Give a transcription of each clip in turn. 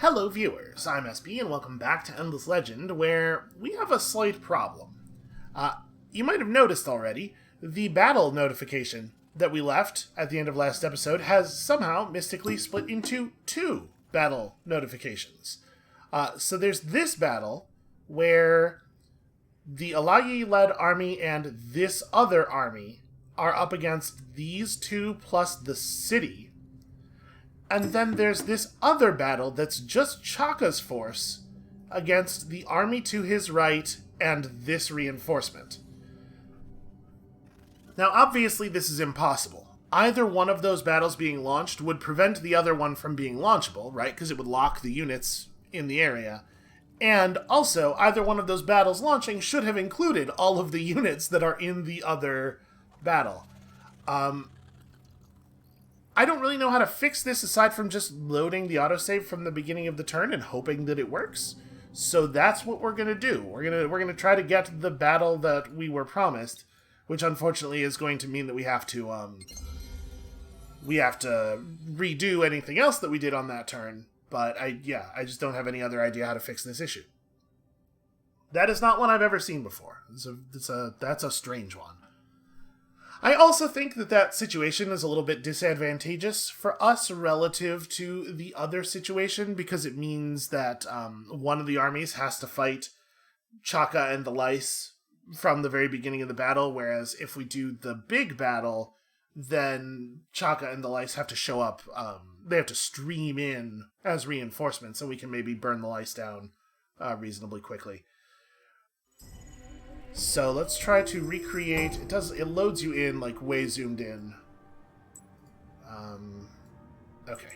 Hello viewers, I'm SB and welcome back to Endless Legend, where we have a slight problem. You might have noticed already, the battle notification that we left at the end of last episode has somehow mystically split into two battle notifications. So there's this battle, where the Auriga-led army and this other army are up against these two plus the city. And then there's this other battle that's just Chaka's force against the army to his right and this reinforcement. Now, obviously, this is impossible. Either one of those battles being launched would prevent the other one from being launchable, right? Because it would lock the units in the area. And also, either one of those battles launching should have included all of the units that are in the other battle. I don't really know how to fix this aside from just loading the autosave from the beginning of the turn and hoping that it works. So that's what we're gonna do. We're gonna try to get the battle that we were promised, which unfortunately is going to mean that we have to redo anything else that we did on that turn. But I just don't have any other idea how to fix this issue. That is not one I've ever seen before. That's a strange one. I also think that situation is a little bit disadvantageous for us relative to the other situation, because it means that one of the armies has to fight Chaka and the Lice from the very beginning of the battle, whereas if we do the big battle, then Chaka and the Lice have to show up, they have to stream in as reinforcements, so we can maybe burn the Lice down reasonably quickly. So let's try to recreate. It loads you in like way zoomed in. Okay.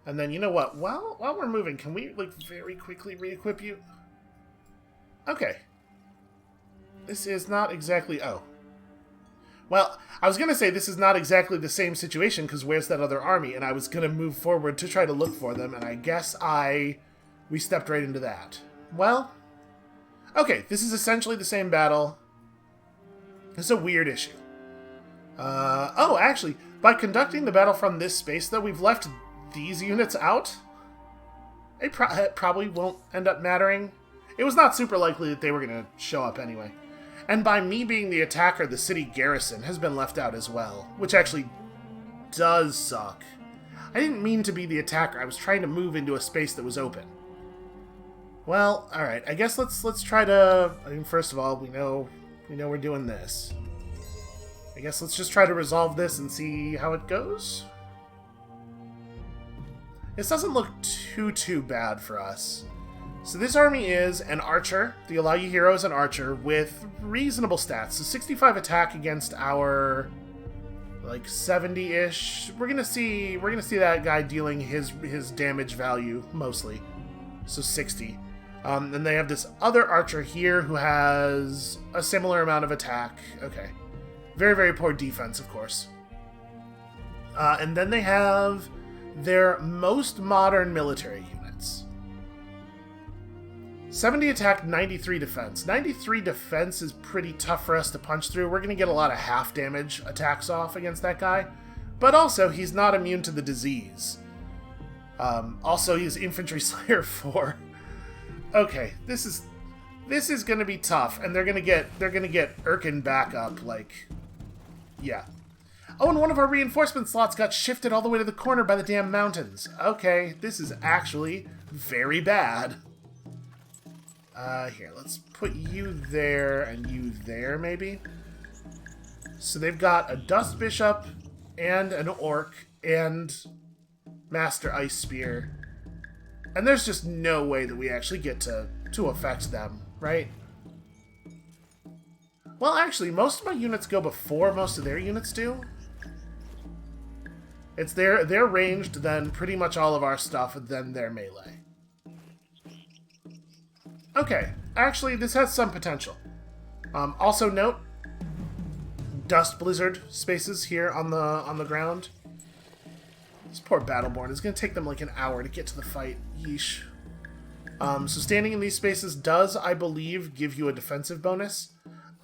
And then you know what? While we're moving, can we like very quickly re-equip you? Okay. This is not exactly. Oh. Well, I was gonna say this is not exactly the same situation because where's that other army? And I was gonna move forward to try to look for them, and I guess we stepped right into that. Well. Okay, this is essentially the same battle. It's a weird issue. Actually, by conducting the battle from this space, though, we've left these units out. It probably won't end up mattering. It was not super likely that they were going to show up anyway. And by me being the attacker, the city garrison has been left out as well, which actually does suck. I didn't mean to be the attacker. I was trying to move into a space that was open. Well, alright, I guess let's try to... I mean, first of all, we know we're doing this. I guess let's just try to resolve this and see how it goes. This doesn't look too bad for us. So this army is an archer. The Auriga hero is an archer with reasonable stats. So 65 attack against our... like 70-ish. We're gonna see that guy dealing his damage value mostly. So 60. And they have this other archer here who has a similar amount of attack. Okay. Very, very poor defense, of course. And then they have their most modern military units. 70 attack, 93 defense. 93 defense is pretty tough for us to punch through. We're going to get a lot of half damage attacks off against that guy. But also, he's not immune to the disease. Also, he's Infantry Slayer 4. Okay, this is gonna be tough, and they're gonna get Erkin back up, like, yeah. Oh, and one of our reinforcement slots got shifted all the way to the corner by the damn mountains. Okay, this is actually very bad. Here, let's put you there and you there, maybe. So they've got a Dust Bishop and an Orc and Master Ice Spear. And there's just no way that we actually get to affect them, right? Well, actually, most of my units go before most of their units do. It's they're ranged, then pretty much all of our stuff, then their melee. Okay, actually, this has some potential. Also note, dust blizzard spaces here on the ground. This poor Battleborn. It's going to take them like an hour to get to the fight. Yeesh. So standing in these spaces does, I believe, give you a defensive bonus.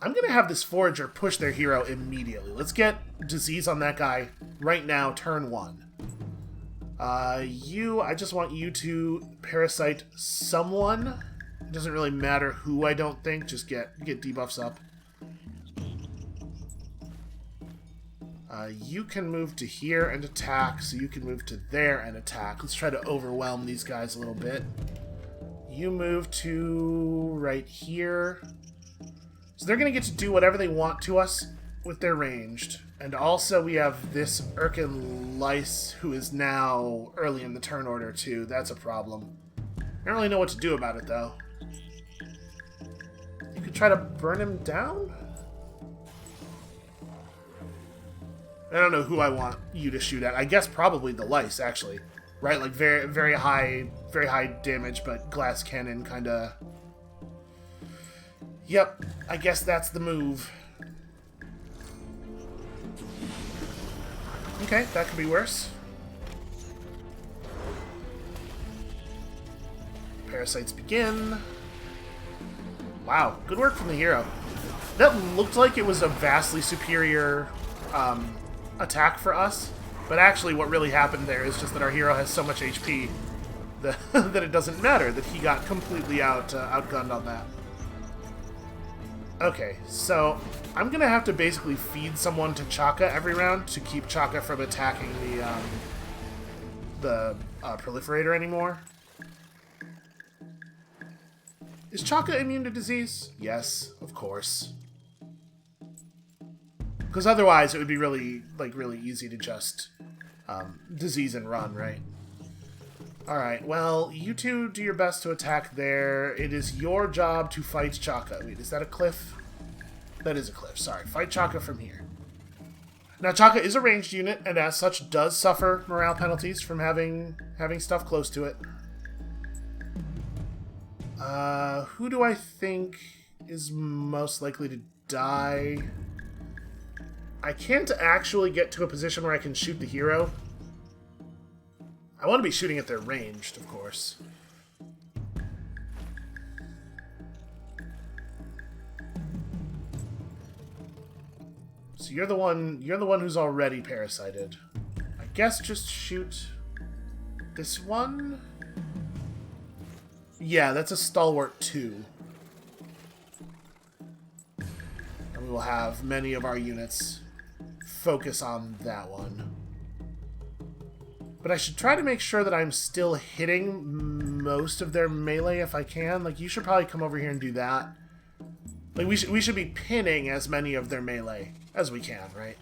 I'm going to have this Forager push their hero immediately. Let's get disease on that guy right now, turn 1. I just want you to parasite someone. It doesn't really matter who, I don't think. Just get debuffs up. You can move to here and attack, so you can move to there and attack. Let's try to overwhelm these guys a little bit. You move to right here. So they're going to get to do whatever they want to us with their ranged. And also we have this Urkin Lice, who is now early in the turn order too. That's a problem. I don't really know what to do about it, though. You could try to burn him down? I don't know who I want you to shoot at. I guess probably the Lice, actually. Right? Like, very high damage, but glass cannon kind of... Yep, I guess that's the move. Okay, that could be worse. Parasites begin. Wow, good work from the hero. That looked like it was a vastly superior attack for us, but actually what really happened there is just that our hero has so much HP that, that it doesn't matter, that he got completely outgunned on that. Okay, so I'm gonna have to basically feed someone to Chaka every round to keep Chaka from attacking the proliferator anymore. Is Chaka immune to disease? Yes, of course. Because otherwise it would be really easy to just disease and run, right? Alright, well, you two do your best to attack there. It is your job to fight Chaka. Wait, is that a cliff? That is a cliff, sorry. Fight Chaka from here. Now, Chaka is a ranged unit, and as such does suffer morale penalties from having stuff close to it. Who do I think is most likely to die? I can't actually get to a position where I can shoot the hero. I want to be shooting at their ranged, of course. So you're the one who's already parasited. I guess just shoot this one? Yeah, that's a stalwart 2. And we will have many of our units focus on that one. But I should try to make sure that I'm still hitting most of their melee if I can. Like, you should probably come over here and do that. Like, we should be pinning as many of their melee as we can, right?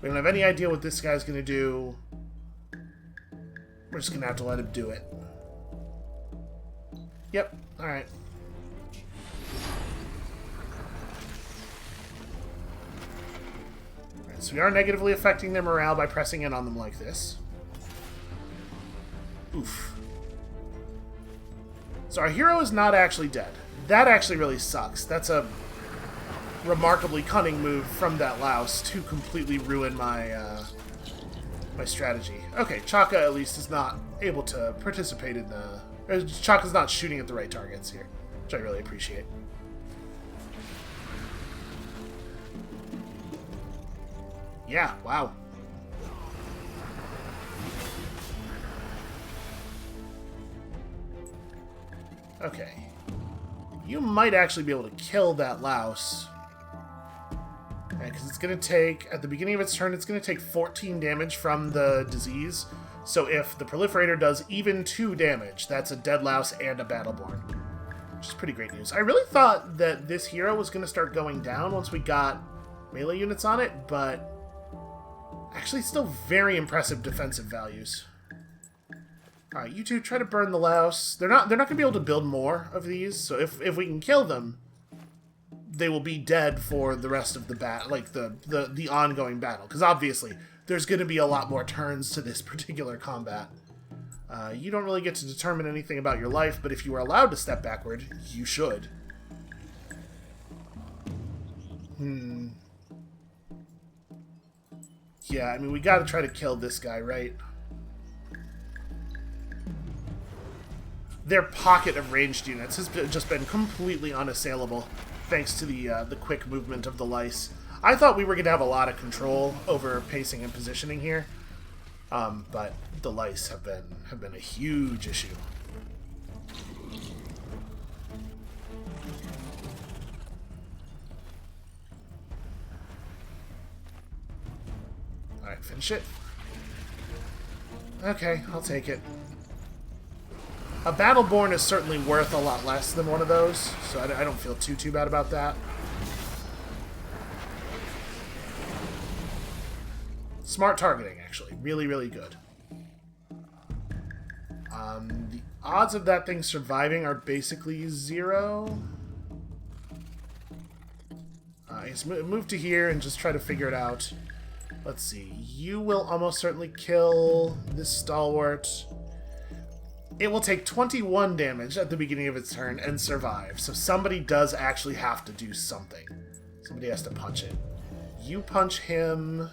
We don't have any idea what this guy's gonna do. We're just gonna have to let him do it. Yep, alright. Alright, so we are negatively affecting their morale by pressing in on them like this. Oof. So our hero is not actually dead. That actually really sucks. That's a remarkably cunning move from that louse to completely ruin my my strategy. Okay, Chaka at least is not able to participate in the... Chaka's not shooting at the right targets here, which I really appreciate. Yeah, wow. Okay. You might actually be able to kill that louse. Because it's going to take, at the beginning of its turn, it's going to take 14 damage from the disease. So if the proliferator does even 2 damage, that's a dead louse and a battleborn. Which is pretty great news. I really thought that this hero was going to start going down once we got melee units on it, but actually still very impressive defensive values. Alright, you two try to burn the louse. They're not going to be able to build more of these, so if we can kill them, they will be dead for the rest of the battle, like the ongoing battle. Because obviously, there's going to be a lot more turns to this particular combat. You don't really get to determine anything about your life, but if you are allowed to step backward, you should. Yeah, I mean, we got to try to kill this guy, right? Their pocket of ranged units has just been completely unassailable, thanks to the quick movement of the lice. I thought we were going to have a lot of control over pacing and positioning here, But the lice have been a huge issue. Alright, finish it. Okay, I'll take it. A Battleborn is certainly worth a lot less than one of those, so I don't feel too bad about that. Smart targeting, actually. Really, really good. The odds of that thing surviving are basically 0. I just move to here and just try to figure it out. Let's see. You will almost certainly kill this stalwart. It will take 21 damage at the beginning of its turn and survive. So somebody does actually have to do something. Somebody has to punch it. You punch him.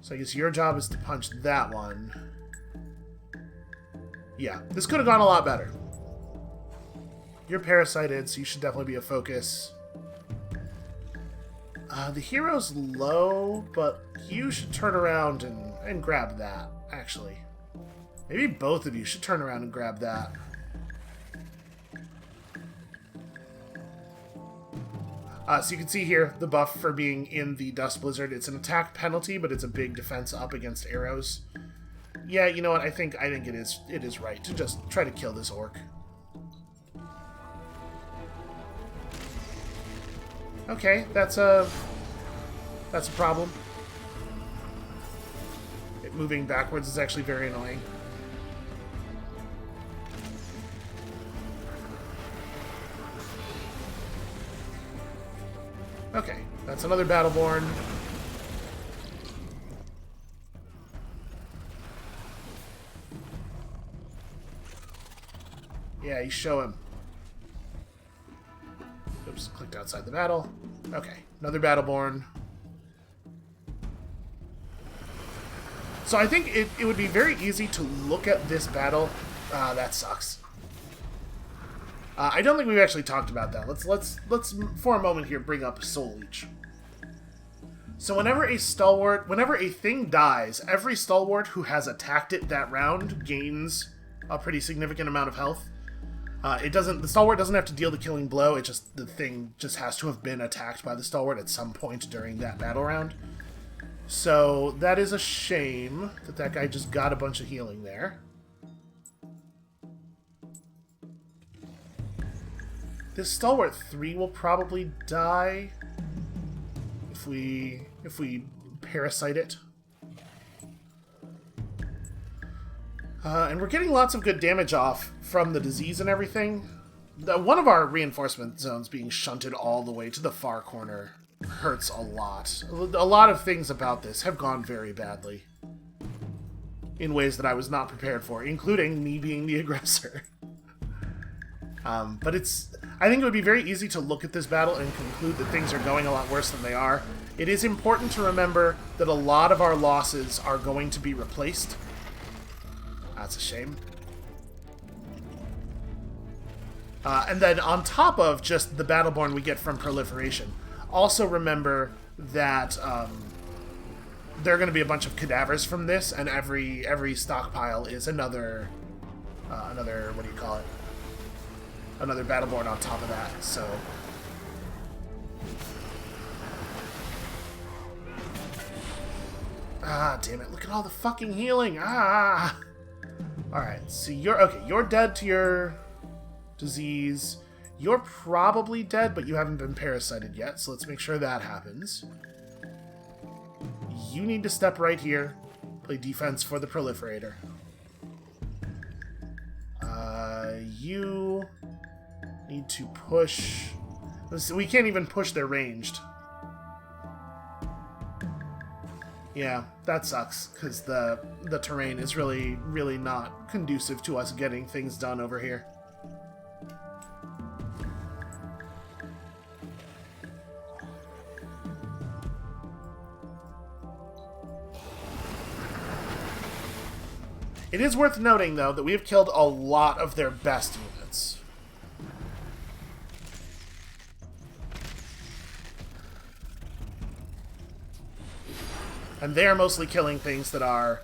So I guess your job is to punch that one. Yeah, this could have gone a lot better. You're parasited, so you should definitely be a focus. The hero's low, but you should turn around and grab that, actually. Maybe both of you should turn around and grab that. So you can see here the buff for being in the Dust Blizzard. It's an attack penalty, but it's a big defense up against arrows. Yeah, you know what? I think it is right to just try to kill this orc. Okay, that's a problem. It moving backwards is actually very annoying. Okay, that's another Battleborn. Yeah, you show him. Oops, clicked outside the battle. Okay, another Battleborn. So I think it would be very easy to look at this battle. That sucks. I don't think we've actually talked about that. Let's for a moment here bring up Soul Leech. So whenever a thing dies, every stalwart who has attacked it that round gains a pretty significant amount of health. The stalwart doesn't have to deal the killing blow. The thing just has to have been attacked by the stalwart at some point during that battle round. So that is a shame that guy just got a bunch of healing there. This Stalwart 3 will probably die if we parasite it. And we're getting lots of good damage off from the disease and everything. One of our reinforcement zones being shunted all the way to the far corner hurts a lot. A lot of things about this have gone very badly in ways that I was not prepared for, including me being the aggressor. But I think it would be very easy to look at this battle and conclude that things are going a lot worse than they are. It is important to remember that a lot of our losses are going to be replaced. That's a shame. And then on top of just the Battleborn we get from proliferation, also remember that there are going to be a bunch of cadavers from this, and every stockpile is another what do you call it? Another Battleborn on top of that, so... Ah, damn it. Look at all the fucking healing. Ah! Alright, so you're dead to your disease. You're probably dead, but you haven't been parasited yet, so let's make sure that happens. You need to step right here. Play defense for the proliferator. You need to push... We can't even push their ranged. Yeah, that sucks, because the terrain is really, really not conducive to us getting things done over here. It is worth noting, though, that we have killed a lot of their best units. And they are mostly killing things that are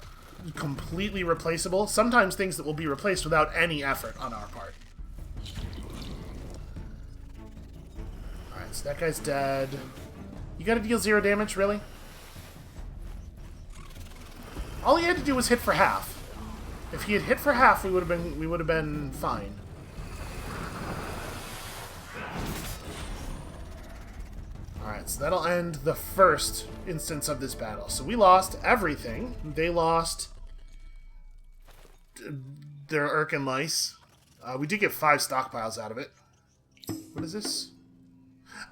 completely replaceable. Sometimes things that will be replaced without any effort on our part. Alright, so that guy's dead. You gotta deal 0 damage, really? All he had to do was hit for half. If he had hit for half, we would have been fine. Alright, so that'll end the first instance of this battle. So we lost everything. They lost their Urkin lice. We did get 5 stockpiles out of it. What is this?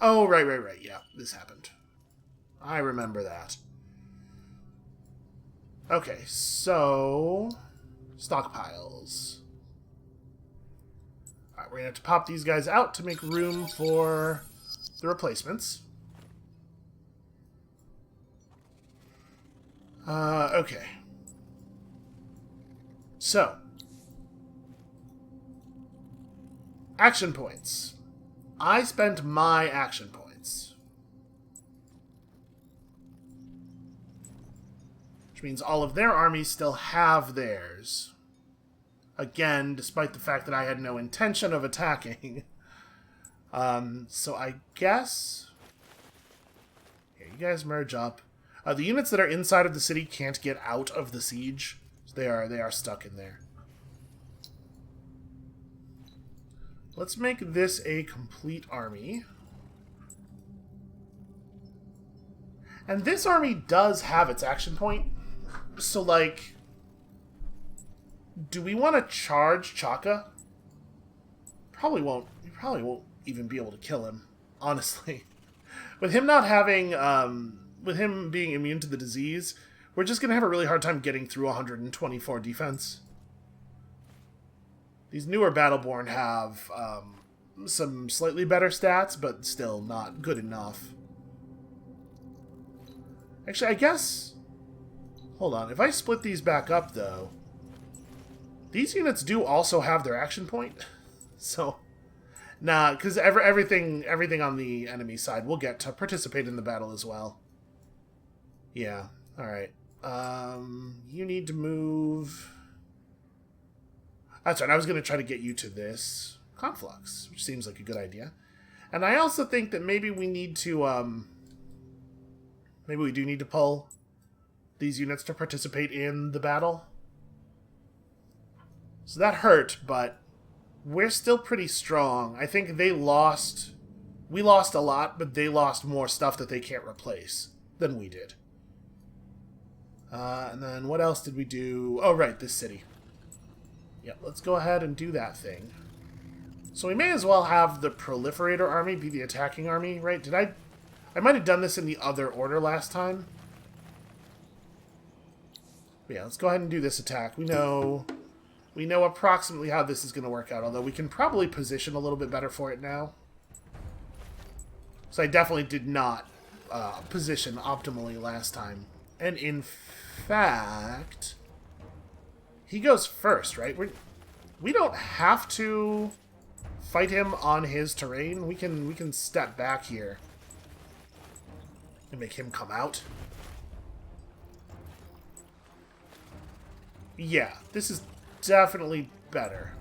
Oh, right. Yeah, this happened. I remember that. Okay, so... stockpiles. Alright, we're going to have to pop these guys out to make room for the replacements. Okay. So. Action points. I spent my action points. Which means all of their armies still have theirs. Again, despite the fact that I had no intention of attacking. So I guess... Here, you guys merge up. The units that are inside of the city can't get out of the siege. So they are stuck in there. Let's make this a complete army. And this army does have its action point. So, like... do we want to charge Chaka? Probably won't. We probably won't even be able to kill him, honestly. With him not having... with him being immune to the disease, we're just going to have a really hard time getting through 124 defense. These newer Battleborn have some slightly better stats, but still not good enough. Actually, I guess... hold on. If I split these back up, though... these units do also have their action point. So... nah, because everything on the enemy side will get to participate in the battle as well. Yeah, alright. You need to move... that's right, I was going to try to get you to this conflux, which seems like a good idea. And I also think that maybe we need to, maybe we do need to pull these units to participate in the battle. So that hurt, but we're still pretty strong. I think they lost... we lost a lot, but they lost more stuff that they can't replace than we did. And then what else did we do? Oh, right, this city. Yep, let's go ahead and do that thing. So we may as well have the Proliferator army be the attacking army, right? Did I might have done this in the other order last time. But yeah, let's go ahead and do this attack. We know approximately how this is going to work out, although we can probably position a little bit better for it now. So I definitely did not position optimally last time. And in fact, he goes first, right? We don't have to fight him on his terrain. We can step back here and make him come out. Yeah, this is definitely better.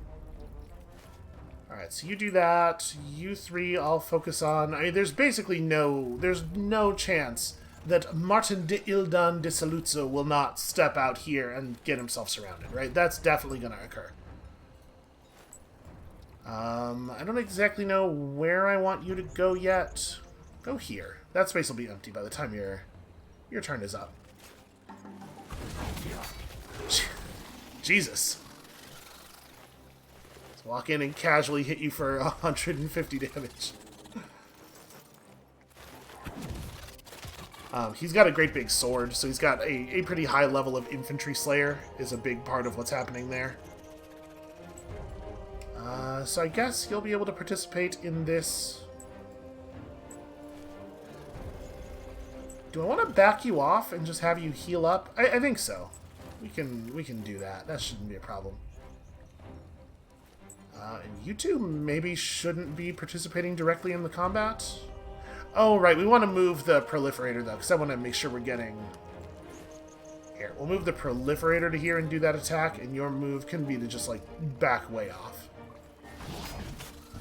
Alright, so you do that. You three I'll focus on. I mean, there's basically there's no chance that Martin de Ildan de Saluzzo will not step out here and get himself surrounded, right? That's definitely going to occur. I don't exactly know where I want you to go yet. Go here. That space will be empty by the time your turn is up. Jesus. Let's walk in and casually hit you for 150 damage. He's got a great big sword, so he's got a pretty high level of infantry slayer, is a big part of what's happening there. So I guess you'll be able to participate in this. Do I want to back you off and just have you heal up? I think so. We can do that. That shouldn't be a problem. And you two maybe shouldn't be participating directly in the combat. Oh, right. We want to move the Proliferator, though, because I want to make sure we're getting Here, we'll move the proliferator to here and do that attack, and your move can be to just, like, back way off.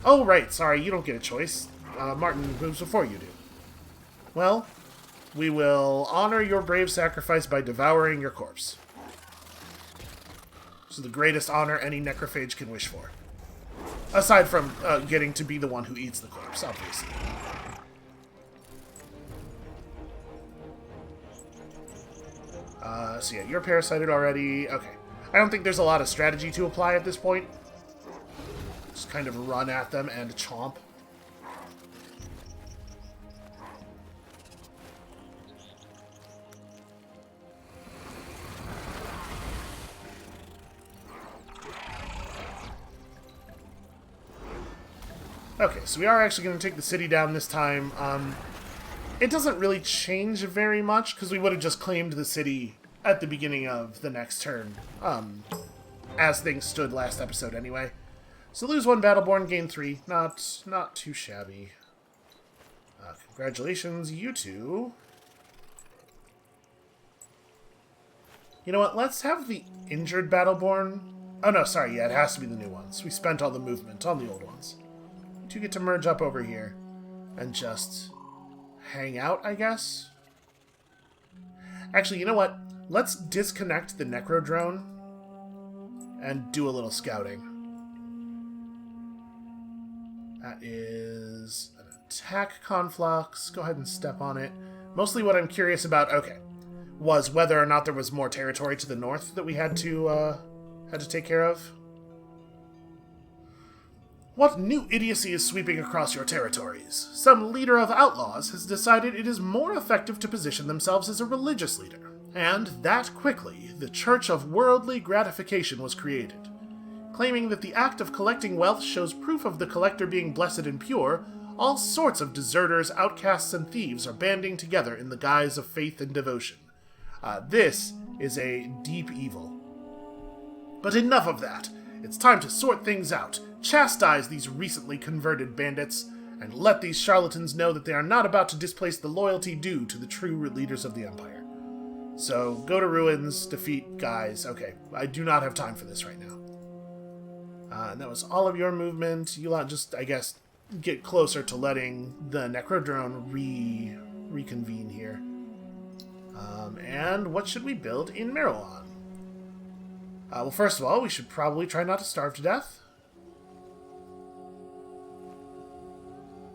Oh, right, sorry, you don't get a choice. Martin moves before you do. Well, we will honor your brave sacrifice by devouring your corpse. This is the greatest honor any necrophage can wish for. Aside from getting to be the one who eats the corpse, obviously. So yeah, you're parasited already. Okay. I don't think there's a lot of strategy to apply at this point. Just kind of run at them and chomp. Okay, so we are actually going to take the city down this time. It doesn't really change very much, because we would have just claimed the city at the beginning of the next turn, as things stood last episode anyway. So lose 1 Battleborn, gain 3. Not too shabby. Congratulations, you two. You know what, let's have the injured Battleborn. Oh no, sorry, yeah, it has to be the new ones. We spent all the movement on the old ones. You two get to merge up over here and just hang out, I guess? Actually, you know what? Let's disconnect the Necro Drone and do a little scouting. That is an attack conflux. Go ahead and step on it. Mostly what I'm curious about, okay, was whether or not there was more territory to the north that we had to take care of. What new idiocy is sweeping across your territories? Some leader of outlaws has decided it is more effective to position themselves as a religious leader, and that quickly the Church of Worldly Gratification was created. Claiming that the act of collecting wealth shows proof of the collector being blessed and pure, all sorts of deserters, outcasts, and thieves are banding together in the guise of faith and devotion. This is a deep evil. But enough of that. It's time to sort things out, chastise these recently converted bandits, and let these charlatans know that they are not about to displace the loyalty due to the true leaders of the Empire. So, go to ruins, defeat guys. Okay, I do not have time for this right now. And that was all of your movement. You'll just, I guess, get closer to letting the Necrodrone reconvene here. And what should we build in Merylon? Well, first of all, we should probably try not to starve to death.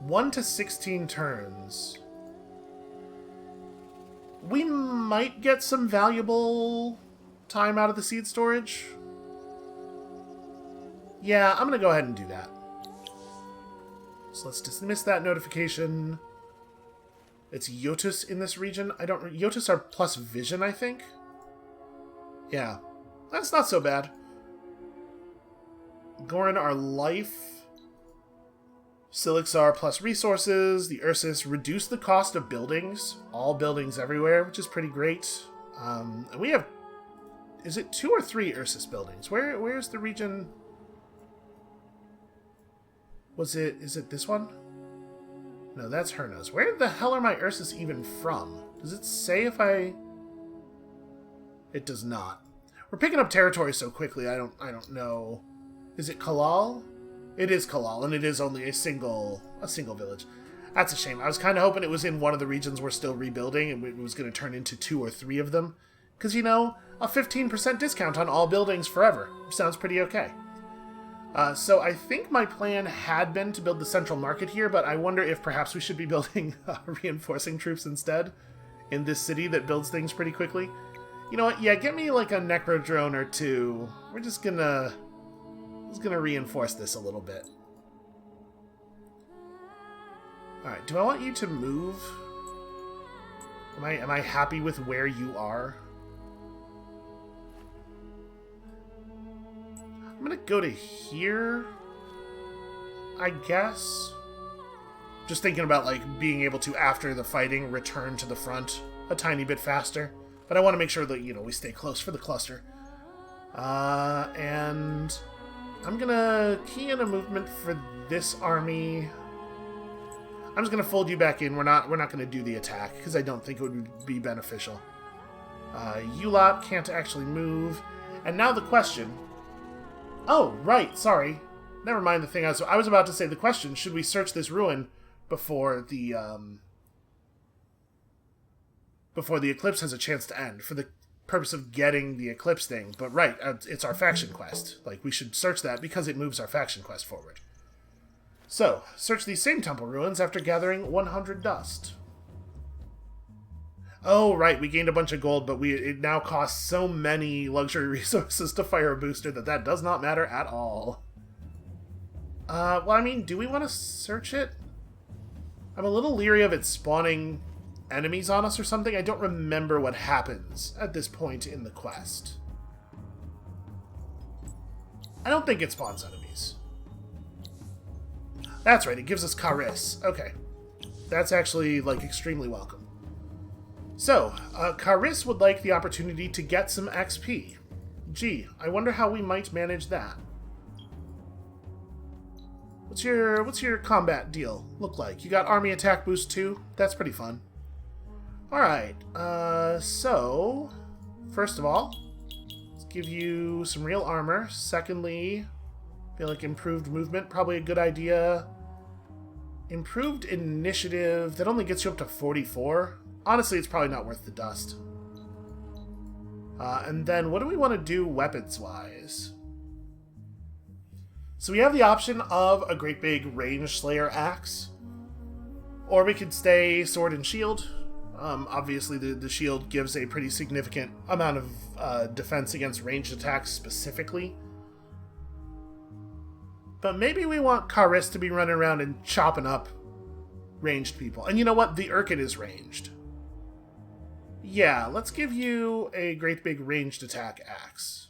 1 to 16 turns. We might get some valuable time out of the seed storage. Yeah, I'm going to go ahead and do that. So let's dismiss that notification. It's Yotus in this region. Yotus are plus vision, I think. Yeah. That's not so bad. Gorin are life. Silixar plus resources. The Ursus reduce the cost of buildings. All buildings everywhere, which is pretty great. And we have... Is it 2 or 3 Ursus buildings? Where's the region? Is it this one? No, that's Herna's. Where the hell are my Ursus even from? Does it say if I... It does not. We're picking up territory so quickly, I don't know. Is it Kalal? It is Kalal, and it is only a single village. That's a shame. I was kind of hoping it was in one of the regions we're still rebuilding, and it was going to turn into 2 or 3 of them. Because, you know, a 15% discount on all buildings forever. Sounds pretty okay. So I think my plan had been to build the central market here, but I wonder if perhaps we should be building reinforcing troops instead in this city that builds things pretty quickly. You know what? Yeah, get me like a Necrodrone or 2. We're just gonna reinforce this a little bit. Alright, do I want you to move? Am I happy with where you are? I'm gonna go to here, I guess. Just thinking about like being able to, after the fighting, return to the front a tiny bit faster. But I want to make sure that, you know, we stay close for the cluster. And I'm gonna key in a movement for this army. I'm just gonna fold you back in. We're not gonna do the attack because I don't think it would be beneficial. You lot can't actually move. And now the question... Oh, right, sorry. Never mind the thing I was about to say. The question, should we search this ruin before the eclipse has a chance to end, for the purpose of getting the eclipse thing? But right, it's our faction quest. Like, we should search that because it moves our faction quest forward. So, search these same temple ruins after gathering 100 dust. Oh, right, we gained a bunch of gold, but it now costs so many luxury resources to fire a booster that does not matter at all. Well, I mean, do we want to search it? I'm a little leery of it spawning enemies on us or something. I don't remember what happens at this point in the quest. I don't think it spawns enemies. That's right, it gives us Charis. Okay. That's actually, like, extremely welcome. So, Charis would like the opportunity to get some XP. Gee, I wonder how we might manage that. What's your combat deal look like? You got army attack boost too? That's pretty fun. Alright, so... First of all, let's give you some real armor. Secondly, I feel like improved movement, probably a good idea. Improved initiative, that only gets you up to 44. Honestly, it's probably not worth the dust. And then, what do we want to do weapons-wise? So we have the option of a great big range slayer axe. Or we could stay sword and shield. Obviously, the shield gives a pretty significant amount of defense against ranged attacks specifically. But maybe we want Charis to be running around and chopping up ranged people. And you know what? The Urkin is ranged. Yeah, let's give you a great big ranged attack axe.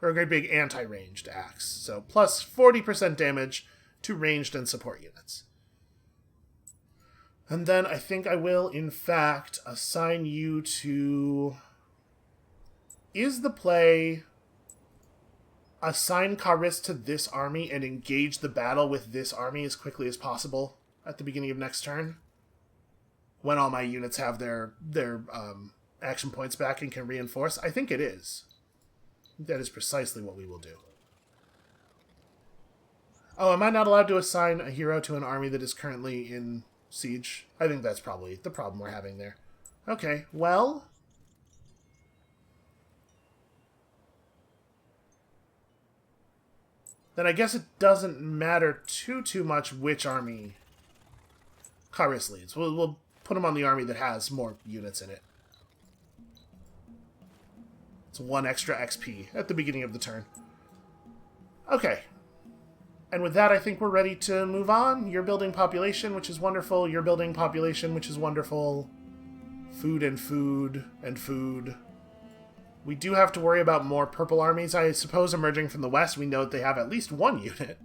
Or a great big anti-ranged axe. So plus 40% damage to ranged and support units. And then I think I will, in fact, assign you to... Is the play... Assign Charis to this army and engage the battle with this army as quickly as possible at the beginning of next turn? When all my units have their action points back and can reinforce? I think it is. That is precisely what we will do. Oh, am I not allowed to assign a hero to an army that is currently in siege? I think that's probably the problem we're having there. Okay, well... Then I guess it doesn't matter too much which army Charis leads. We'll put him on the army that has more units in it. It's 1 extra XP at the beginning of the turn. Okay. And with that, I think we're ready to move on. You're building population, which is wonderful. You're building population, which is wonderful. Food and food and food. We do have to worry about more purple armies, I suppose, emerging from the west. We know that they have at least 1 unit.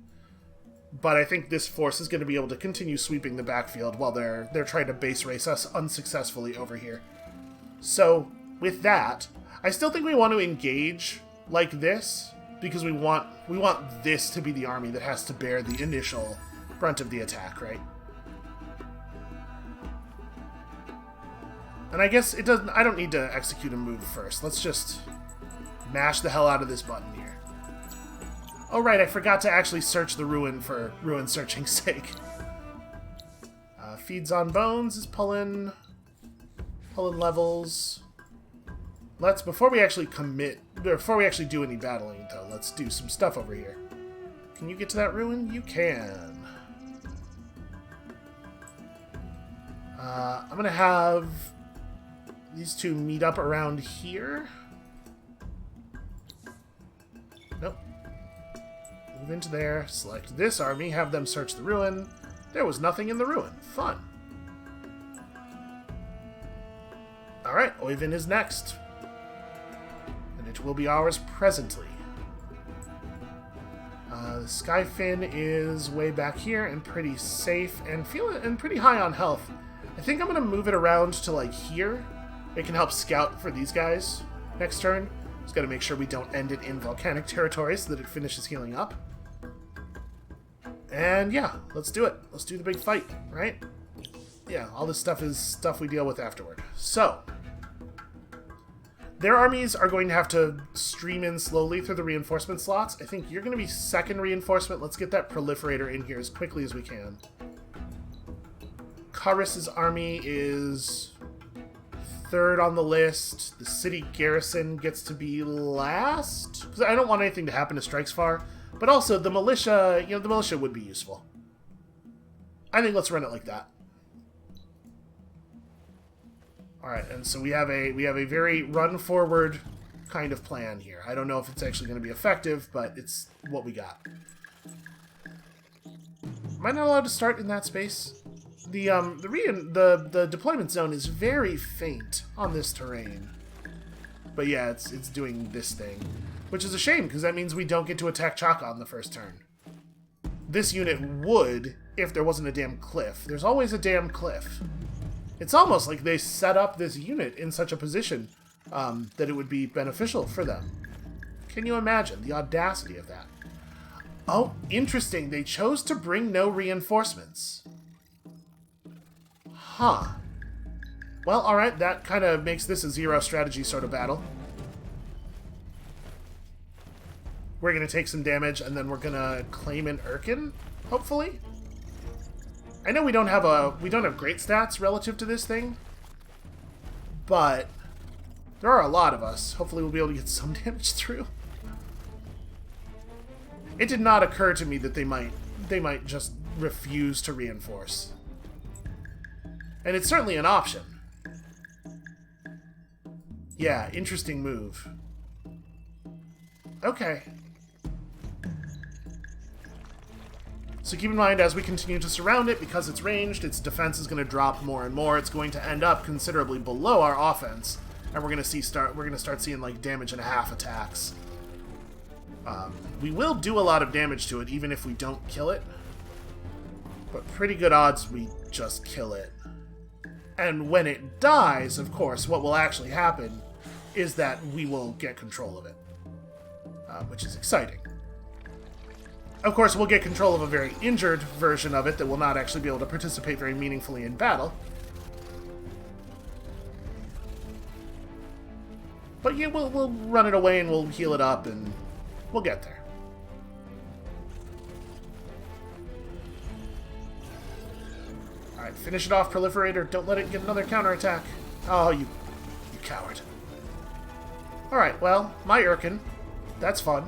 But I think this force is going to be able to continue sweeping the backfield while they're trying to base race us unsuccessfully over here. So, with that, I still think we want to engage like this, because we want this to be the army that has to bear the initial brunt of the attack, right? And I guess it doesn't. I don't need to execute a move first. Let's just mash the hell out of this button here. Oh right, I forgot to actually search the ruin for ruin searching's sake. Feeds on bones is pulling levels. Before we actually do any battling though, let's do some stuff over here. Can you get to that ruin? You can. I'm gonna have these two meet up around here. Nope. Move into there, select this army, have them search the ruin. There was nothing in the ruin. Fun. Alright, Oivin is next. And it will be ours presently. Skyfin is way back here and pretty safe and pretty high on health. I think I'm going to move it around to like here. It can help scout for these guys next turn. Just got to make sure we don't end it in volcanic territory so that it finishes healing up. And yeah, let's do it. Let's do the big fight, right? Yeah, all this stuff is stuff we deal with afterward. So, Their armies are going to have to stream in slowly through the reinforcement slots. I think you're going to be second reinforcement. Let's get that proliferator in here as quickly as we can. Karis's army is third on the list. The city garrison gets to be last, because I don't want anything to happen to Strikesfar. But also, the militia, the militia would be useful. I think let's run it like that. Alright, and so we have a very run-forward kind of plan here. I don't know if it's actually going to be effective, but it's what we got. Am I not allowed to start in that space? The deployment zone is very faint on this terrain. But yeah, it's doing this thing. Which is a shame, because that means we don't get to attack Chaka on the first turn. This unit would, if there wasn't a damn cliff. There's always a damn cliff. It's almost like they set up this unit in such a position that it would be beneficial for them. Can you imagine the audacity of that? Oh, interesting. They chose to bring no reinforcements. Huh. Well, alright, that kind of makes this a zero strategy sort of battle. We're going to take some damage, and then we're going to claim an Urkin, hopefully? I know we don't have great stats relative to this thing, but there are a lot of us. Hopefully we'll be able to get some damage through. It did not occur to me that they might just refuse to reinforce. And it's certainly an option. Yeah, interesting move. Okay. So keep in mind, as we continue to surround it, because it's ranged, its defense is going to drop more and more. It's going to end up considerably below our offense, and we're going to start seeing like damage and a half attacks. We will do a lot of damage to it, even if we don't kill it. But pretty good odds we just kill it. And when it dies, of course, what will actually happen is that we will get control of it, which is exciting. Of course, we'll get control of a very injured version of it that will not actually be able to participate very meaningfully in battle. But yeah, we'll run it away and we'll heal it up and we'll get there. Alright, finish it off, Proliferator. Don't let it get another counterattack. Oh, you coward. Alright, well, my Urkin. That's fun.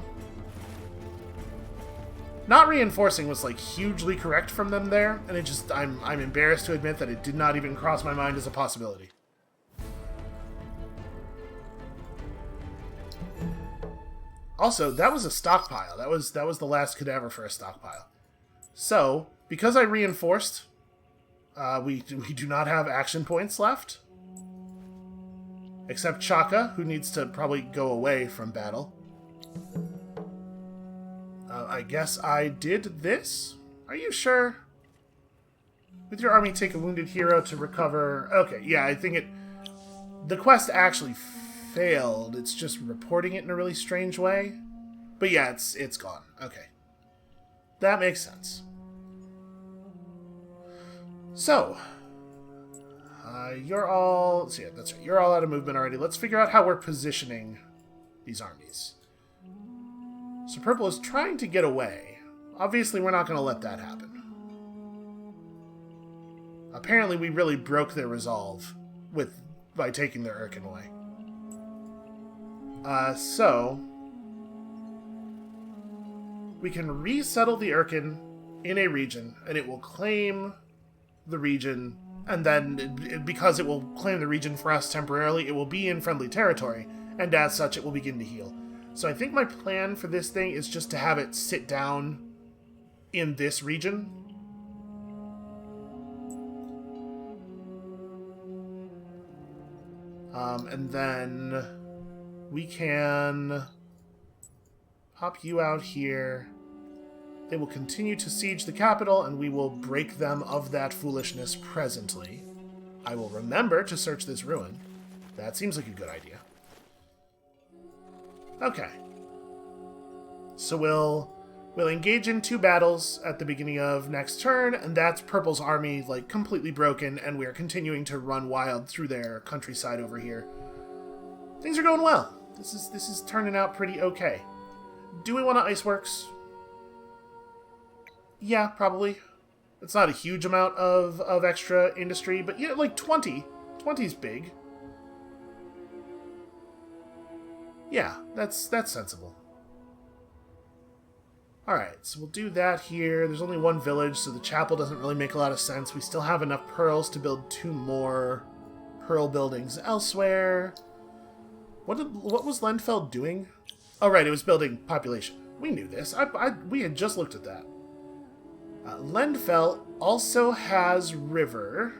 Not reinforcing was, like, hugely correct from them there, and it just, I'm embarrassed to admit that it did not even cross my mind as a possibility. Also, that was a stockpile. That was the last cadaver for a stockpile. So, because I reinforced, we do not have action points left. Except Chaka, who needs to probably go away from battle. I guess I did this? Are you sure? With your army, take a wounded hero to recover... Okay, yeah, I think the quest actually failed. It's just reporting it in a really strange way. But yeah, it's gone. Okay. That makes sense. So... you're all... So yeah, that's right. You're all out of movement already. Let's figure out how we're positioning these armies. So Purple is trying to get away. Obviously, we're not going to let that happen. Apparently, we really broke their resolve by taking their Urkin away. So... we can resettle the Urkin in a region, and it will claim the region, and then, because it will claim the region for us temporarily, it will be in friendly territory, and as such, it will begin to heal. So I think my plan for this thing is just to have it sit down in this region. And then we can pop you out here. They will continue to siege the capital, and we will break them of that foolishness presently. I will remember to search this ruin. That seems like a good idea. Okay. So we'll engage in 2 battles at the beginning of next turn, and that's Purple's army, like, completely broken, and we are continuing to run wild through their countryside over here. Things are going well. This is turning out pretty okay. Do we want to iceworks? Yeah, probably. It's not a huge amount of extra industry, but yeah, like 20. 20's big. Yeah, that's sensible. Alright, so we'll do that here. There's only one village, so the chapel doesn't really make a lot of sense. We still have enough pearls to build 2 more pearl buildings elsewhere. What was Lenfeld doing? Oh, right, it was building population. We knew this. We had just looked at that. Lenfeld also has river.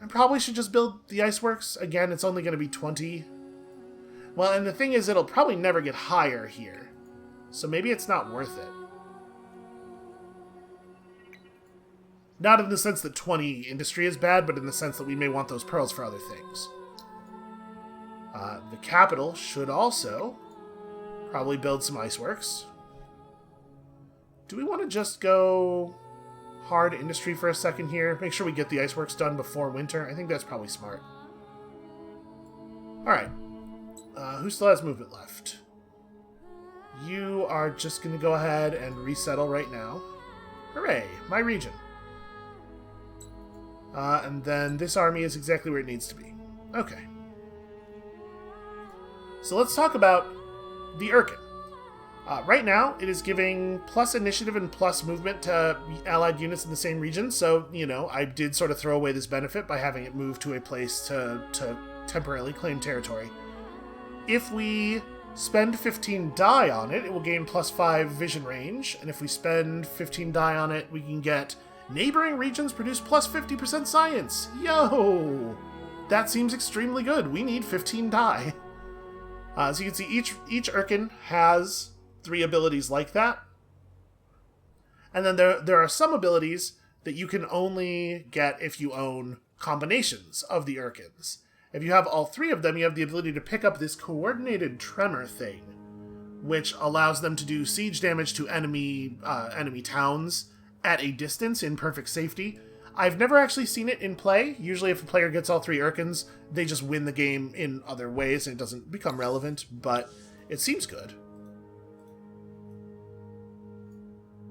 I probably should just build the iceworks. Again, it's only going to be 20. Well, and the thing is, it'll probably never get higher here. So maybe it's not worth it. Not in the sense that 20 industry is bad, but in the sense that we may want those pearls for other things. The capital should also probably build some iceworks. Do we want to just go hard industry for a second here? Make sure we get the iceworks done before winter. I think that's probably smart. Alright. Who still has movement left? You are just going to go ahead and resettle right now. Hooray! My region. And then this army is exactly where it needs to be. Okay. So let's talk about the Urkin. Right now, it is giving plus initiative and plus movement to allied units in the same region, so, you know, I did sort of throw away this benefit by having it move to a place to temporarily claim territory. If we spend 15 die on it, it will gain plus 5 vision range, and if we spend 15 die on it, we can get neighboring regions produce plus 50% science. Yo! That seems extremely good. We need 15 die. So you can see each Urkin has 3 abilities like that. And then there are some abilities that you can only get if you own combinations of the Urkins. If you have all 3 of them, you have the ability to pick up this coordinated tremor thing, which allows them to do siege damage to enemy towns at a distance in perfect safety. I've never actually seen it in play. Usually if a player gets all 3 Urkins, they just win the game in other ways and it doesn't become relevant, but it seems good.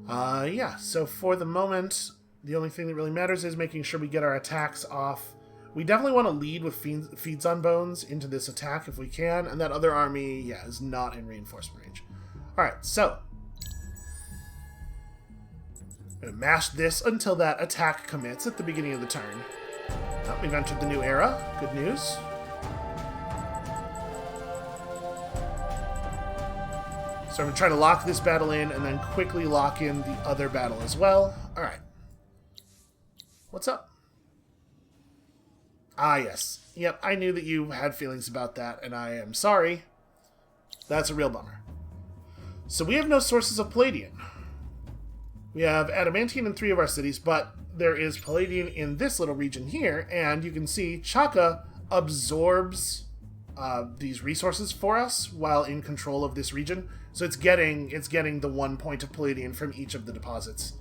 Yeah, so for the moment, the only thing that really matters is making sure we get our attacks off. We definitely want to lead with Feeds on Bones into this attack if we can, and that other army, yeah, is not in reinforcement range. Alright, so I'm going to mash this until that attack commits at the beginning of the turn. Oh, we've entered the new era. Good news. So I'm going to try to lock this battle in and then quickly lock in the other battle as well. Alright. What's up? Ah, yes. Yep, I knew that you had feelings about that, and I am sorry. That's a real bummer. So we have no sources of Palladian. We have Adamantine in 3 of our cities, but there is Palladian in this little region here, and you can see Chaka absorbs these resources for us while in control of this region. So it's getting the 1 point of Palladian from each of the deposits.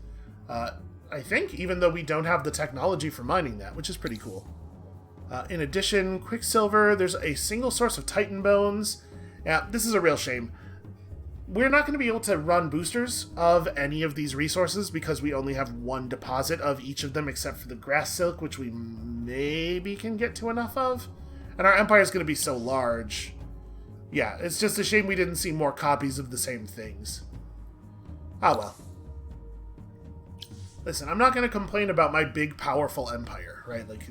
I think, even though we don't have the technology for mining that, which is pretty cool. In addition, Quicksilver, there's a single source of Titan Bones. Yeah, this is a real shame. We're not going to be able to run boosters of any of these resources because we only have 1 deposit of each of them except for the Grass Silk, which we maybe can get to enough of. And our empire is going to be so large. Yeah, it's just a shame we didn't see more copies of the same things. Ah, well. Listen, I'm not going to complain about my big, powerful empire, right? Like,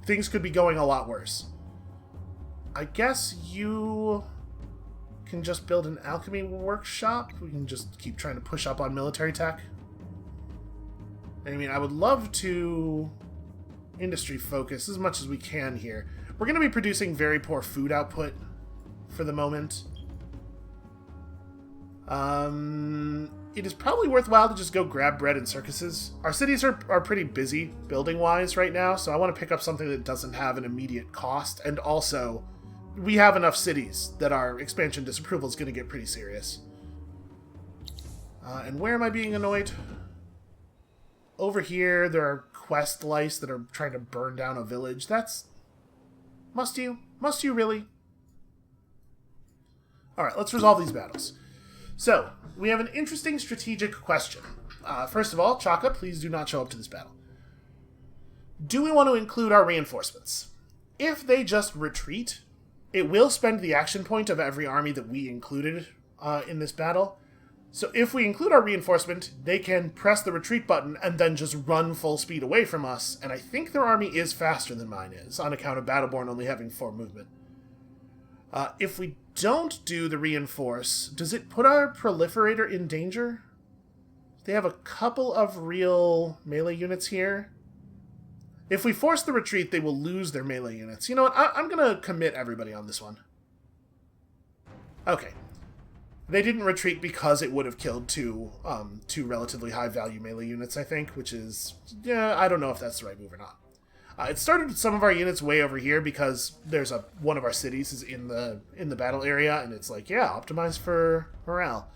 things could be going a lot worse. I guess you can just build an alchemy workshop. We can just keep trying to push up on military tech. I mean, I would love to industry focus as much as we can here. We're going to be producing very poor food output for the moment. It is probably worthwhile to just go grab bread in circuses. Our cities are pretty busy building-wise right now, so I want to pick up something that doesn't have an immediate cost, and also, we have enough cities that our expansion disapproval is going to get pretty serious. And where am I being annoyed? Over here, there are quest lice that are trying to burn down a village. That's... Must you? Must you really? Alright, let's resolve these battles. So, we have an interesting strategic question. First of all, Chaka, please do not show up to this battle. Do we want to include our reinforcements? If they just retreat, it will spend the action point of every army that we included in this battle. So if we include our reinforcement, they can press the retreat button and then just run full speed away from us, and I think their army is faster than mine is, on account of Battleborn only having 4 movement. If we don't do the reinforce, does it put our proliferator in danger? They have a couple of real melee units here. If we force the retreat, they will lose their melee units. You know what? I'm going to commit everybody on this one. Okay. They didn't retreat because it would have killed two relatively high-value melee units, I think, which is... yeah, I don't know if that's the right move or not. It started with some of our units way over here because there's one of our cities is in the battle area, and it's like, yeah, optimize for morale.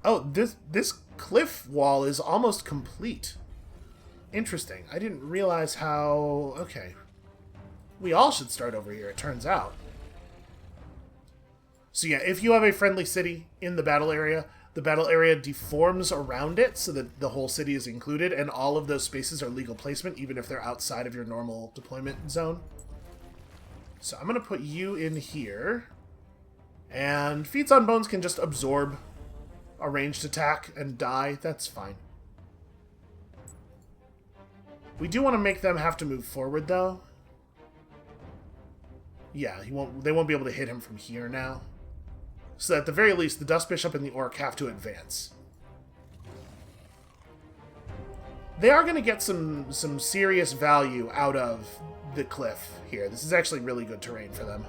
Oh, this cliff wall is almost complete. Interesting. I didn't realize how... okay. We all should start over here, it turns out. So yeah, if you have a friendly city in the battle area deforms around it so that the whole city is included, and all of those spaces are legal placement, even if they're outside of your normal deployment zone. So I'm going to put you in here. And Feats on Bones can just absorb a ranged attack and die. That's fine. We do want to make them have to move forward, though. Yeah, they won't be able to hit him from here now. So at the very least, the Dust Bishop and the Orc have to advance. They are going to get some serious value out of the cliff here. This is actually really good terrain for them.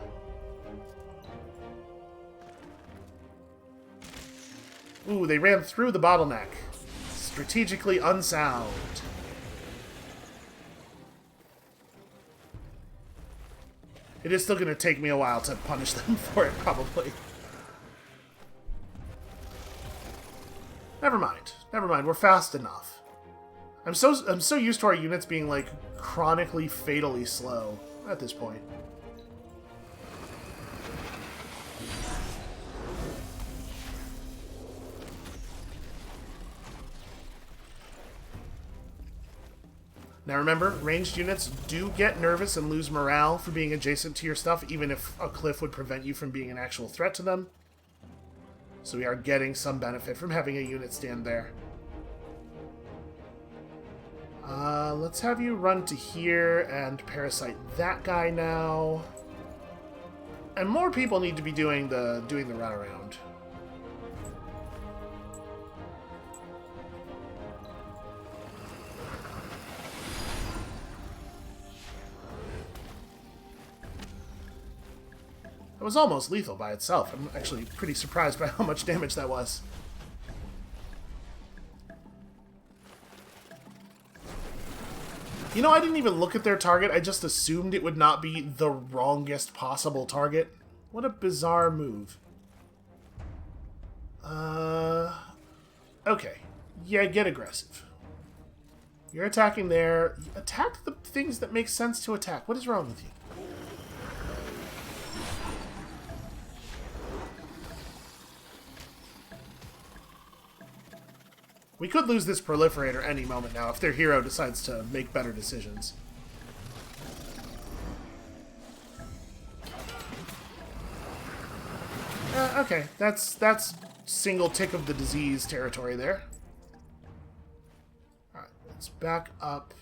Ooh, they ran through the bottleneck. Strategically unsound. It is still going to take me a while to punish them for it, probably. Never mind. Never mind. We're fast enough. I'm so used to our units being, like, chronically, fatally slow at this point. Now remember, ranged units do get nervous and lose morale for being adjacent to your stuff, even if a cliff would prevent you from being an actual threat to them. So we are getting some benefit from having a unit stand there. Let's have you run to here and parasite that guy now. And more people need to be doing the runaround. It was almost lethal by itself. I'm actually pretty surprised by how much damage that was. You know, I didn't even look at their target. I just assumed it would not be the wrongest possible target. What a bizarre move. Okay. Yeah, get aggressive. You're attacking there. Attack the things that make sense to attack. What is wrong with you? We could lose this proliferator any moment now if their hero decides to make better decisions. Okay, that's single tick of the disease territory there. Alright, let's back up.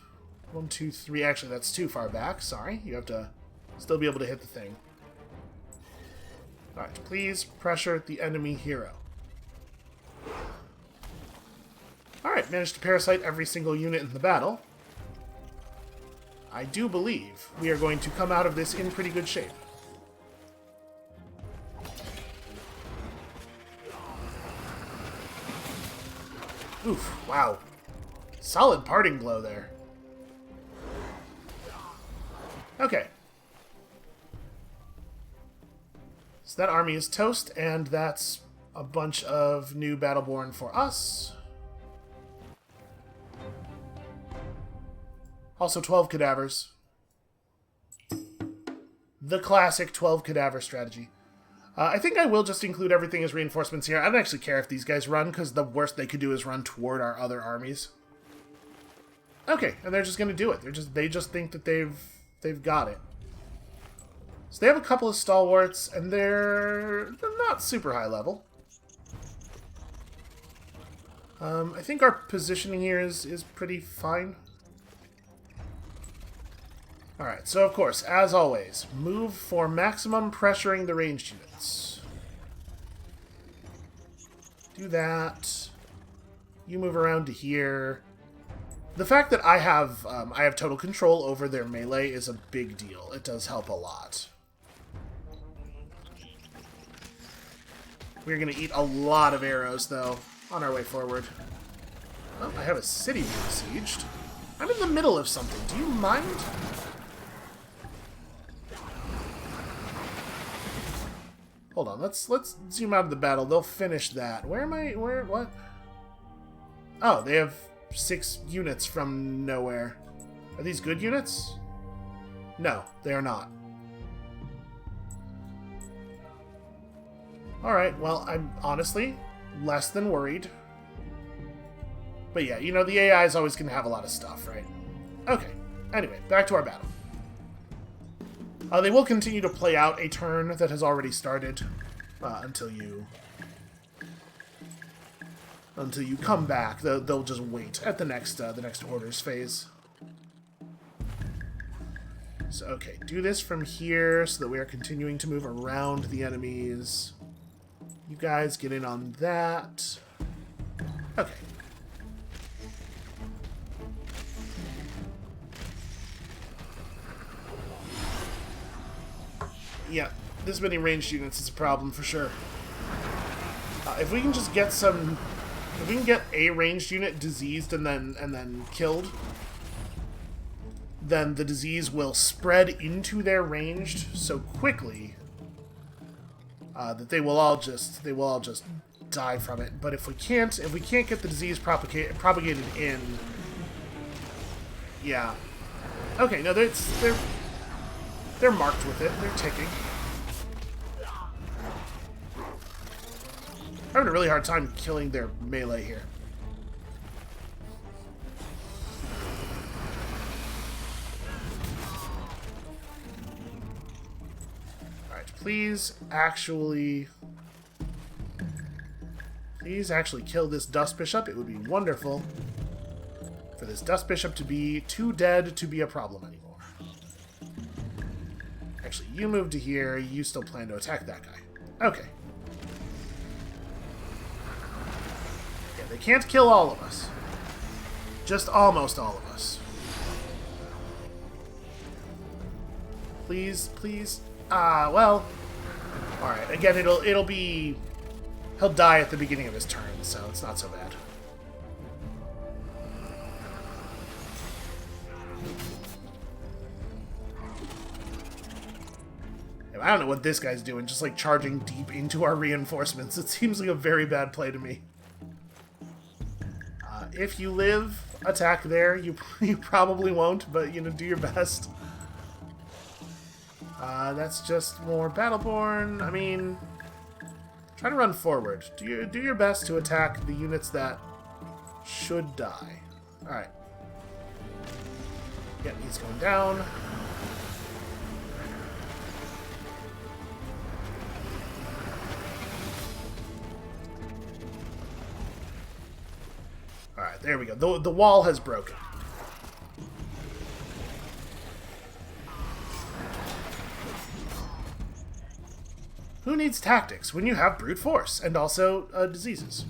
1, 2, 3. Actually, that's too far back. Sorry. You have to still be able to hit the thing. Alright, please pressure the enemy hero. Alright, managed to parasite every single unit in the battle. I do believe we are going to come out of this in pretty good shape. Oof, wow. Solid parting blow there. Okay. So that army is toast, and that's a bunch of new Battleborn for us. Also 12 cadavers. The classic 12 cadaver strategy. I think I will just include everything as reinforcements here. I don't actually care if these guys run, because the worst they could do is run toward our other armies. Okay, and they're just going to do it. They just think that they've got it. So they have a couple of stalwarts, and they're not super high level. I think our positioning here is pretty fine. Alright, so of course, as always, move for maximum pressuring the ranged units. Do that. You move around to here. The fact that I have total control over their melee is a big deal. It does help a lot. We're going to eat a lot of arrows, though, on our way forward. Oh, I have a city being besieged. I'm in the middle of something. Do you mind? Hold on, let's zoom out of the battle. They'll finish that. Where am I? What? Oh, they have 6 units from nowhere. Are these good units? No, they are not. Alright, well, I'm honestly less than worried. But yeah, you know, the AI is always going to have a lot of stuff, right? Okay, anyway, back to our battle. They will continue to play out a turn that has already started until you come back. They'll just wait at the next orders phase. So okay, do this from here so that we are continuing to move around the enemies. You guys get in on that. Okay. Yeah, this many ranged units is a problem for sure. If we can just get some, if we can get a ranged unit diseased and then killed, then the disease will spread into their ranged so quickly that they will all just die from it. But if we can't get the disease propagated in, yeah. Okay, no, they're marked with it. They're ticking. I'm having a really hard time killing their melee here. Alright, please actually kill this Dust Bishop. It would be wonderful for this Dust Bishop to be too dead to be a problem anymore. Actually, you move to here. You still plan to attack that guy. Okay. Yeah, they can't kill all of us. Just almost all of us. Please, please. Well. Alright, again, it'll be... He'll die at the beginning of his turn, so it's not so bad. I don't know what this guy's doing, just like charging deep into our reinforcements. It seems like a very bad play to me. If you live, attack there. You probably won't, but you know, do your best. That's just more Battleborn. I mean, try to run forward. Do your best to attack the units that should die. All right. Yeah, he's going down. Alright, there we go. The wall has broken. Who needs tactics when you have brute force and also diseases?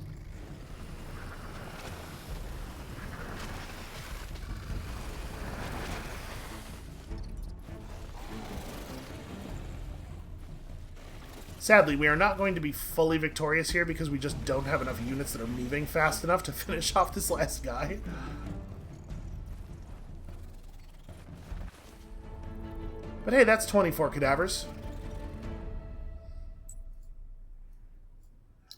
Sadly, we are not going to be fully victorious here because we just don't have enough units that are moving fast enough to finish off this last guy. But hey, that's 24 cadavers.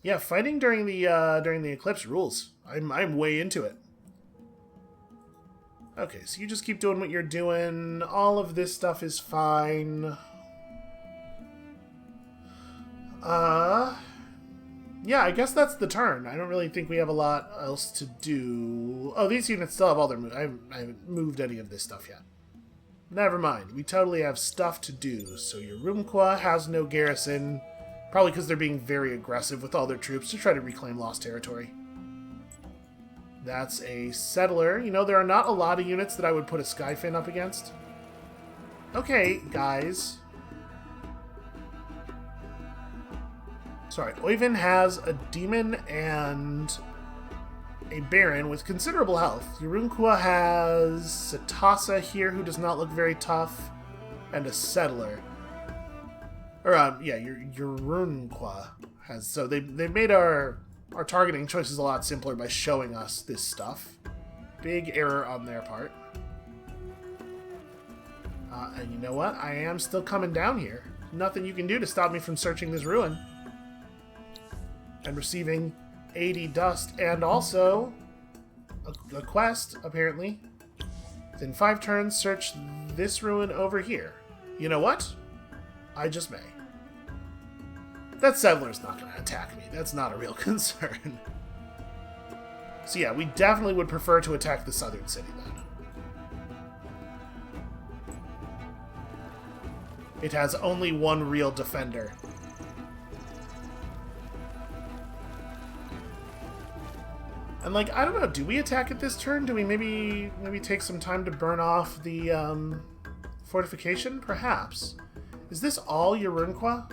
Yeah, fighting during the eclipse rules. I'm way into it. Okay, so you just keep doing what you're doing. All of this stuff is fine. Yeah, I guess that's the turn. I don't really think we have a lot else to do. Oh, these units still have all their moves. I haven't moved any of this stuff yet. Never mind. We totally have stuff to do. So Urumqua has no garrison. Probably because they're being very aggressive with all their troops to try to reclaim lost territory. That's a settler. You know, there are not a lot of units that I would put a Skyfin up against. Okay, guys. Sorry, Oyvind has a demon and a baron with considerable health. Urumqua has Satasa here, who does not look very tough, and a settler. Or, yeah, Urumqua has... So they made our targeting choices a lot simpler by showing us this stuff. Big error on their part. And you know what? I am still coming down here. Nothing you can do to stop me from searching this ruin. And receiving 80 dust, and also a quest, apparently. Within 5 turns, search this ruin over here. You know what? I just may. That settler's not going to attack me. That's not a real concern. So yeah, we definitely would prefer to attack the southern city then. It has only one real defender. And, like, I don't know, do we attack it this turn? Do we maybe take some time to burn off the, fortification? Perhaps. Is this all Urumqua?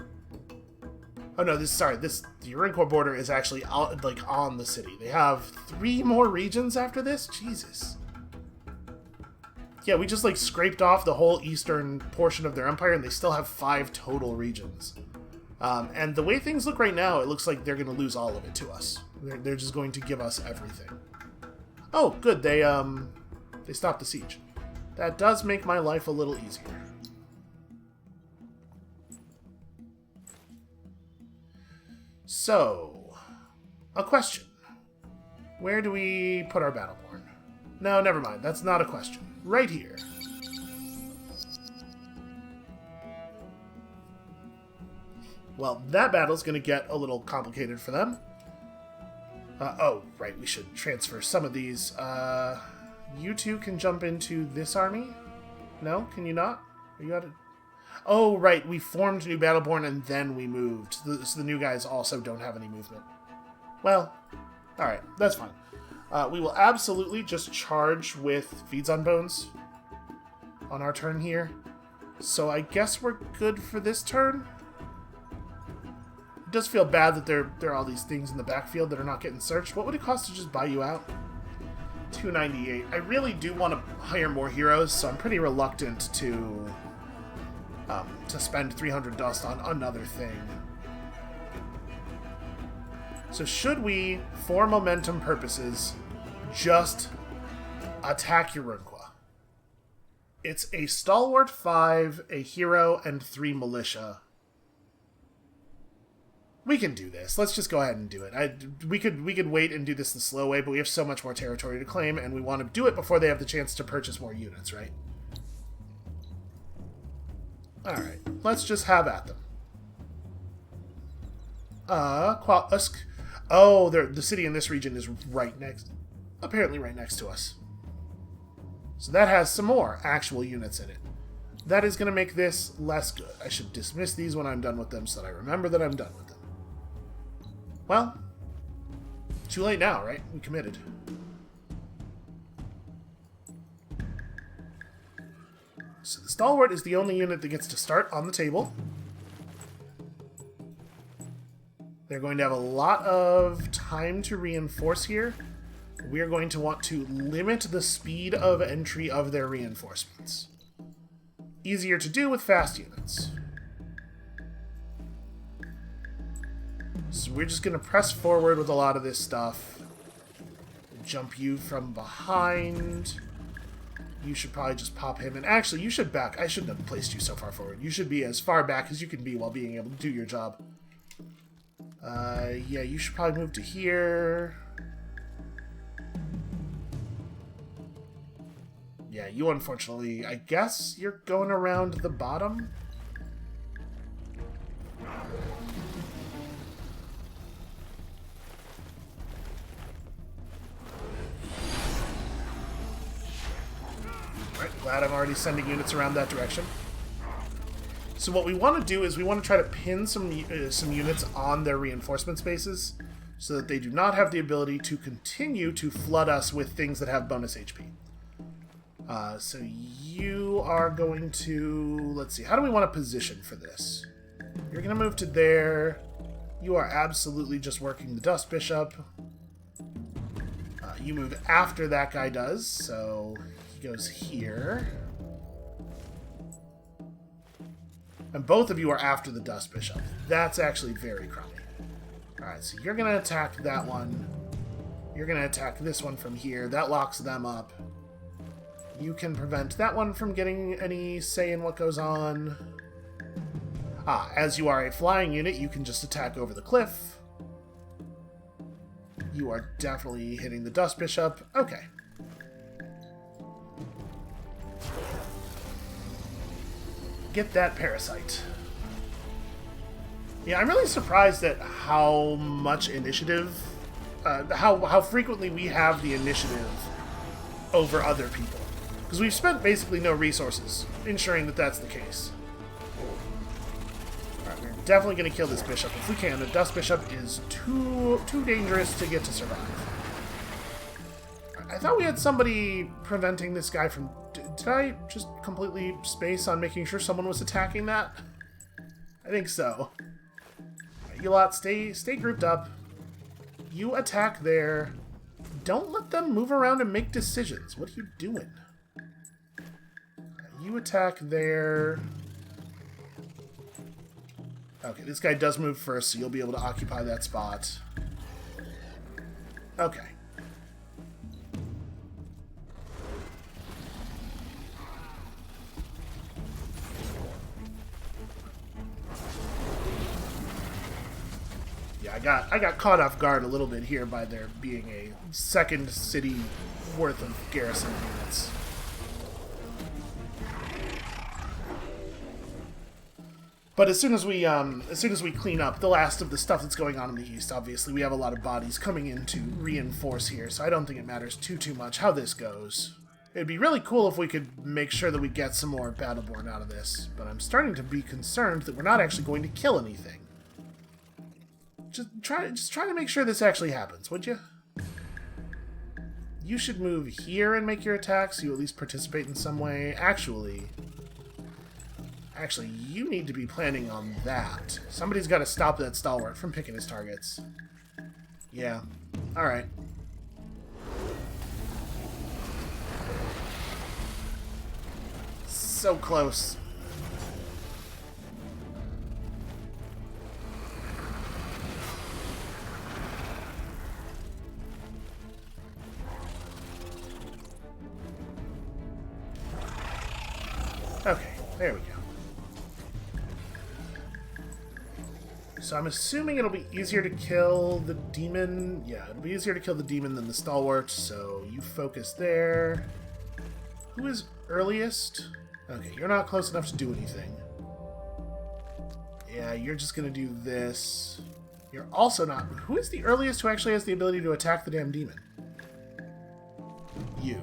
Oh, no, the Urumqua border is actually, out, like, on the city. They have 3 more regions after this? Jesus. Yeah, we just, like, scraped off the whole eastern portion of their empire, and they still have 5 total regions. And the way things look right now, it looks like they're going to lose all of it to us. They're just going to give us everything. Oh, good. They stopped the siege. That does make my life a little easier. So, a question. Where do we put our Battleborn? No, never mind. That's not a question. Right here. Well, that battle's going to get a little complicated for them. Oh, right, we should transfer some of these. You two can jump into this army? No? Can you not? Are you out of... Oh, right, we formed New Battleborn and then we moved. So the new guys also don't have any movement. Well, alright, that's fine. We will absolutely just charge with Feeds on Bones on our turn here. So I guess we're good for this turn. It does feel bad that there are all these things in the backfield that are not getting searched. What would it cost to just buy you out? $298. I really do want to hire more heroes, so I'm pretty reluctant to spend 300 dust on another thing. So should we, for momentum purposes, just attack Urumqua? It's a Stalwart 5, a hero, and 3 militia. We can do this. Let's just go ahead and do it. We could wait and do this the slow way, but we have so much more territory to claim, and we want to do it before they have the chance to purchase more units, right? Alright, let's just have at them. Oh, the city in this region is apparently right next to us. So that has some more actual units in it. That is going to make this less good. I should dismiss these when I'm done with them so that I remember that I'm done with them. Well, too late now, right? We committed. So the Stalwart is the only unit that gets to start on the table. They're going to have a lot of time to reinforce here. We are going to want to limit the speed of entry of their reinforcements. Easier to do with fast units. So we're just going to press forward with a lot of this stuff. Jump you from behind. You should probably just pop him. And actually, you should back. I shouldn't have placed you so far forward. You should be as far back as you can be while being able to do your job. Yeah, you should probably move to here. Yeah, you unfortunately, I guess you're going around the bottom? glad I'm already sending units around that direction. So what we want to do is we want to try to pin some units on their reinforcement spaces so that they do not have the ability to continue to flood us with things that have bonus HP. So you are going to... Let's see, how do we want to position for this? You're going to move to there. You are absolutely just working the Dust Bishop. You move after that guy does, so he goes here. And both of you are after the Dust Bishop. That's actually very crummy. Alright, so you're going to attack that one. You're going to attack this one from here. That locks them up. You can prevent that one from getting any say in what goes on. As you are a flying unit, you can just attack over the cliff. You are definitely hitting the Dust Bishop. Okay. Get that parasite. Yeah, I'm really surprised at how much initiative, how frequently we have the initiative over other people. Because we've spent basically no resources ensuring that that's the case. Alright, we're definitely going to kill this bishop if we can. The Dust Bishop is too dangerous to get to survive. I thought we had somebody preventing this guy from... Did I just completely space on making sure someone was attacking that? I think so. Right, you lot, stay grouped up. You attack there. Don't let them move around and make decisions. What are you doing? You attack there. Okay, this guy does move first, so you'll be able to occupy that spot. Okay. Yeah, I got caught off guard a little bit here by there being a second city worth of garrison units. But as soon as we clean up the last of the stuff that's going on in the east, obviously we have a lot of bodies coming in to reinforce here, so I don't think it matters too much how this goes. It'd be really cool if we could make sure that we get some more Battleborn out of this, but I'm starting to be concerned that we're not actually going to kill anything. Just try to make sure this actually happens, would you? You should move here and make your attacks. You at least participate in some way. Actually, you need to be planning on that. Somebody's got to stop that stalwart from picking his targets. Yeah. Alright. So close. Okay, there we go. So I'm assuming it'll be easier to kill the demon. Yeah, it'll be easier to kill the demon than the stalwart, so you focus there. Who is earliest? Okay, you're not close enough to do anything. Yeah, you're just gonna do this. You're also not... Who is the earliest who actually has the ability to attack the damn demon? You.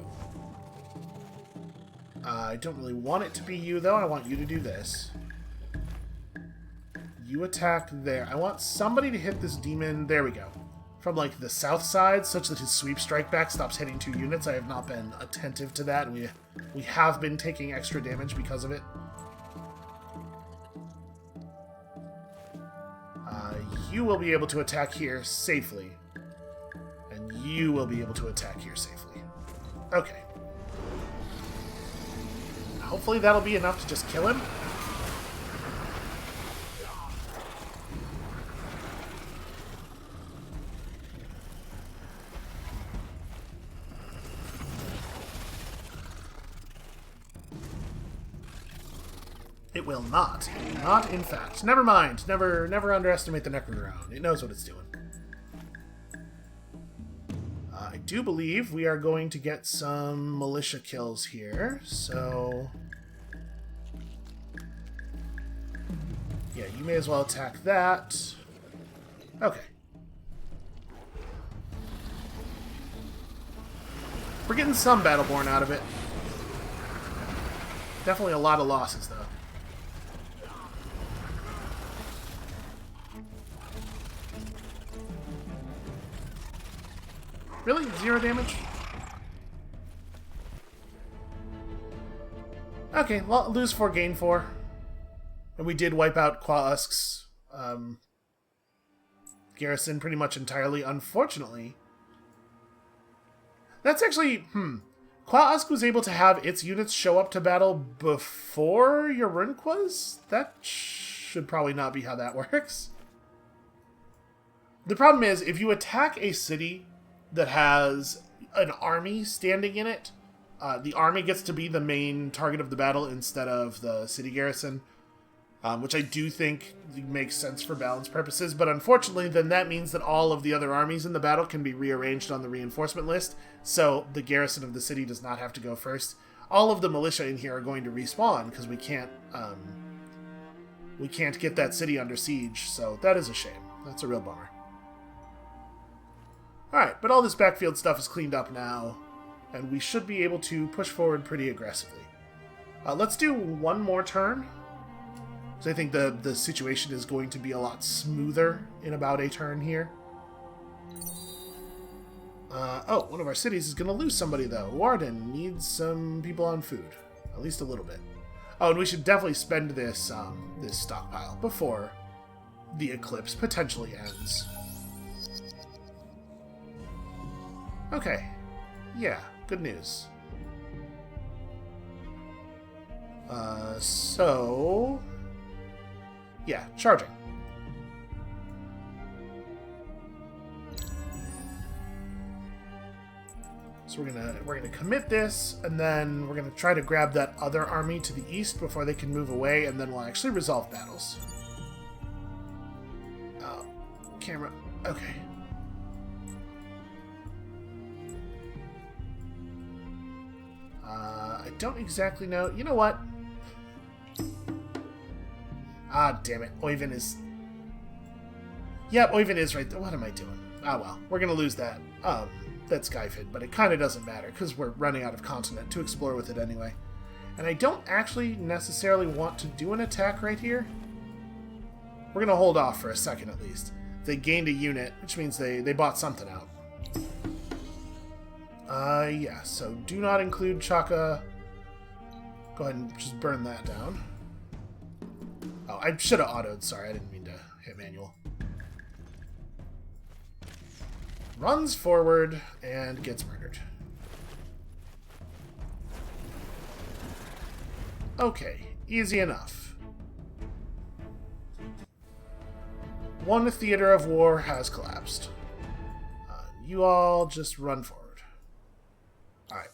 I don't really want it to be you, though. I want you to do this. You attack there. I want somebody to hit this demon. There we go. From, like, the south side, such that his sweep strike back stops hitting 2 units. I have not been attentive to that, and we have been taking extra damage because of it. You will be able to attack here safely. And you will be able to attack here safely. Okay. Hopefully that'll be enough to just kill him. It will not. Not, in fact. Never mind. Never underestimate the Necrodrone. It knows what it's doing. I do believe we are going to get some militia kills here, so... Yeah, you may as well attack that. Okay. We're getting some Battleborn out of it. Definitely a lot of losses, though. Really? 0 damage? Okay, well, lose 4, gain 4. And we did wipe out Quausk's garrison pretty much entirely, unfortunately. That's actually, Quausk was able to have its units show up to battle before Urunqua's? That should probably not be how that works. The problem is, if you attack a city that has an army standing in it, the army gets to be the main target of the battle instead of the city garrison, which I do think makes sense for balance purposes, but unfortunately then that means that all of the other armies in the battle can be rearranged on the reinforcement list, so the garrison of the city does not have to go first. All of the militia in here are going to respawn because we can't get that city under siege, so that is a shame. That's a real bummer. Alright, but all this backfield stuff is cleaned up now, and we should be able to push forward pretty aggressively. Let's do one more turn. So I think the situation is going to be a lot smoother in about a turn here. Oh, one of our cities is going to lose somebody, though. Warden needs some people on food. At least a little bit. Oh, and we should definitely spend this, this stockpile before the eclipse potentially ends. Okay. Yeah, good news. So... yeah, charging. So we're gonna commit this, and then we're gonna try to grab that other army to the east before they can move away, and then we'll actually resolve battles. Camera. Okay. I don't exactly know. You know what? Ah, damn it. Oivind is... yep, Oivind is right there. What am I doing? Ah, well. We're going to lose that. That Skyfid, but it kind of doesn't matter, because we're running out of continent to explore with it anyway. And I don't actually necessarily want to do an attack right here. We're going to hold off for a second, at least. They gained a unit, which means they bought something out. Yeah, so do not include Chaka. Go ahead and just burn that down. Oh, I should have autoed. Sorry, I didn't mean to hit manual. Runs forward and gets murdered. Okay, easy enough. One theater of war has collapsed. You all just run forward. Alright.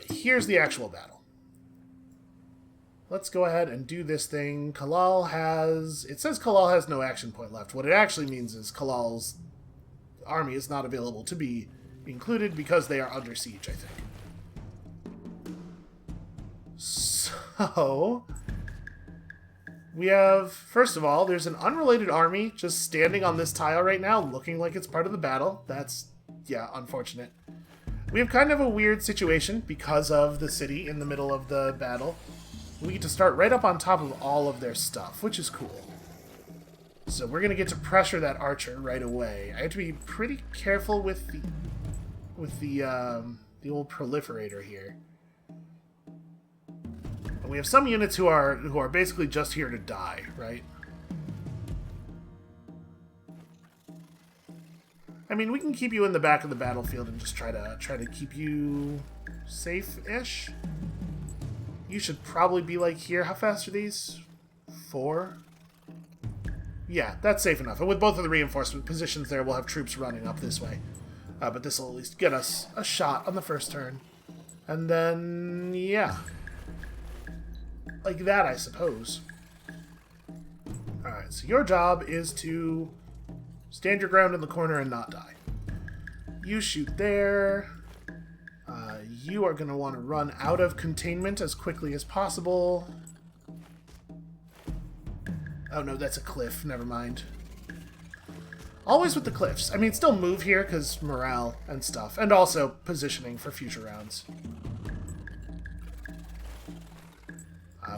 Here's the actual battle. Let's go ahead and do this thing. Kalal has... it says Kalal has no action point left. What it actually means is Kalal's army is not available to be included because they are under siege, I think. So... we have, first of all, there's an unrelated army just standing on this tile right now, looking like it's part of the battle. That's, yeah, unfortunate. We have kind of a weird situation because of the city in the middle of the battle. We get to start right up on top of all of their stuff, which is cool. So we're going to get to pressure that archer right away. I have to be pretty careful with the old proliferator here. And we have some units who are basically just here to die, right? I mean, we can keep you in the back of the battlefield and just try to keep you safe-ish. You should probably be like here. How fast are these? 4? Yeah, that's safe enough. And with both of the reinforcement positions there, we'll have troops running up this way. But this will at least get us a shot on the first turn. And then, yeah. Like that, I suppose. Alright, so your job is to stand your ground in the corner and not die. You shoot there. You are going to want to run out of containment as quickly as possible. Oh no, that's a cliff. Never mind. Always with the cliffs. I mean, still move here because morale and stuff. And also positioning for future rounds.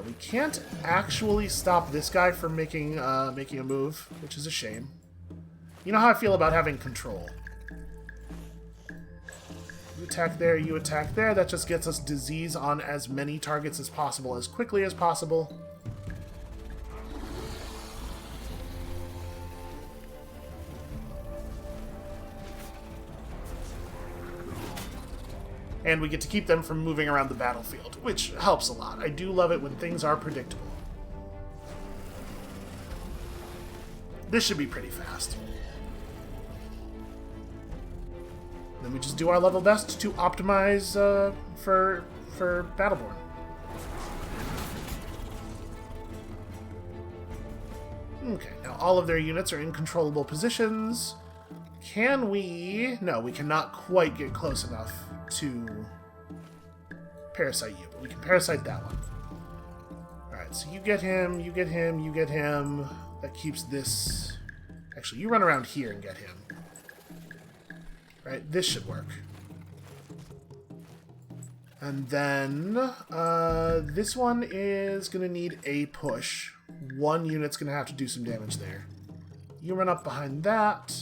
We can't actually stop this guy from making a move, which is a shame. You know how I feel about having control. You attack there, you attack there. That just gets us disease on as many targets as possible, as quickly as possible. And we get to keep them from moving around the battlefield, which helps a lot. I do love it when things are predictable. This should be pretty fast. Then we just do our level best to optimize for Battleborn. Okay, now all of their units are in controllable positions. Can we... No, we cannot quite get close enough to parasite you, but we can parasite that one. Alright, so you get him, you get him, you get him. That keeps this... Actually, you run around here and get him. Right, this should work. And then, this one is going to need a push. One unit's going to have to do some damage there. You run up behind that.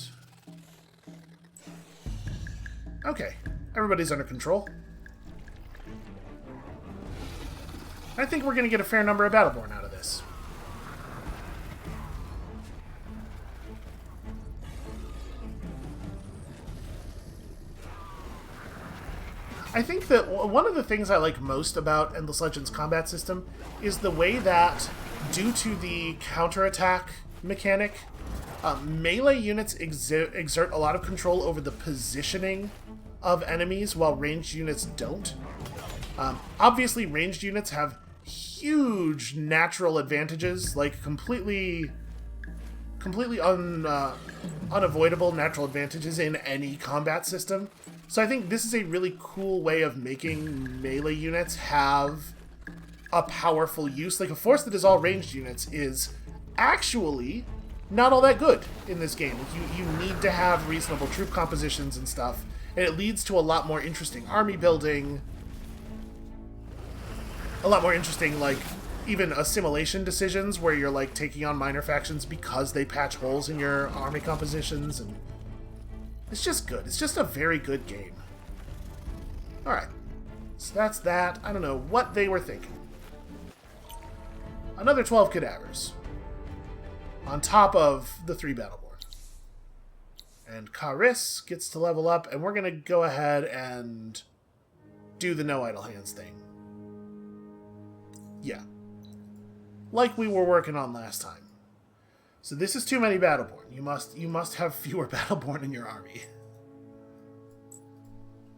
Okay, everybody's under control. I think we're going to get a fair number of Battleborn out of this. I think that one of the things I like most about Endless Legends combat system is the way that, due to the counterattack mechanic, melee units exert a lot of control over the positioning of enemies, while ranged units don't. Obviously, ranged units have huge natural advantages, like completely unavoidable natural advantages in any combat system. So I think this is a really cool way of making melee units have a powerful use. Like, a force that is all ranged units is actually not all that good in this game. Like, you need to have reasonable troop compositions and stuff, and it leads to a lot more interesting army building, a lot more interesting, like, even assimilation decisions where you're, like, taking on minor factions because they patch holes in your army compositions, and it's just good. It's just a very good game. Alright. So that's that. I don't know what they were thinking. Another 12 cadavers. On top of the 3 Battleborn. And Karis gets to level up, and we're going to go ahead and do the no idle hands thing. Yeah. Like we were working on last time. So this is too many Battleborn. You must have fewer Battleborn in your army.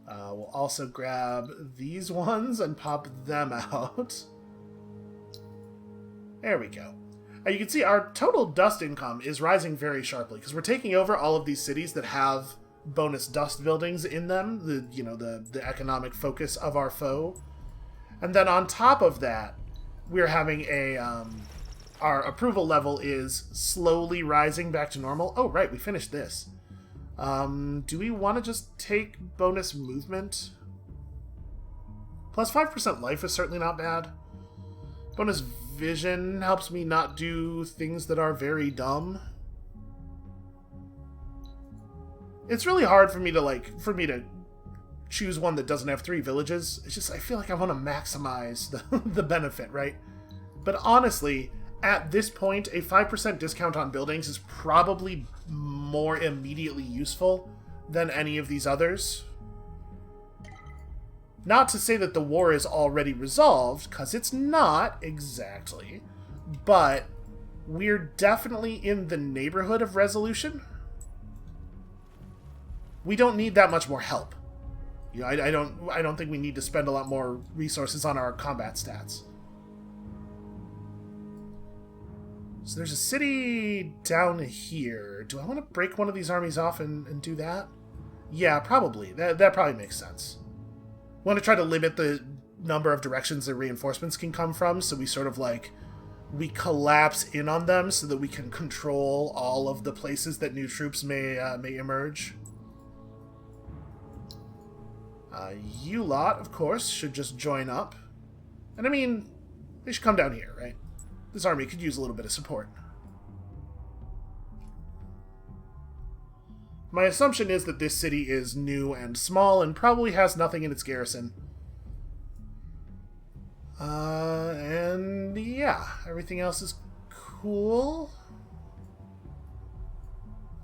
We'll also grab these ones and pop them out. There we go. You can see our total dust income is rising very sharply because we're taking over all of these cities that have bonus dust buildings in them. The economic focus of our foe. And then on top of that, we're having our approval level is slowly rising back to normal. Oh, right, we finished this. Do we want to just take bonus movement? Plus 5% life is certainly not bad. Bonus vision helps me not do things that are very dumb. It's really hard for me to choose one that doesn't have 3 villages. It's just, I feel like I want to maximize the benefit, right? But honestly, at this point, a 5% discount on buildings is probably more immediately useful than any of these others. Not to say that the war is already resolved, because it's not exactly, but we're definitely in the neighborhood of resolution. We don't need that much more help. You know, I don't think we need to spend a lot more resources on our combat stats. So there's a city down here. Do I want to break one of these armies off and do that? Yeah, probably. That probably makes sense. We want to try to limit the number of directions that reinforcements can come from, so we sort of we collapse in on them so that we can control all of the places that new troops may emerge. You lot, of course, should just join up. And I mean, They should come down here, right? This army could use a little bit of support. My assumption is that this city is new and small and probably has nothing in its garrison. And yeah, everything else is cool.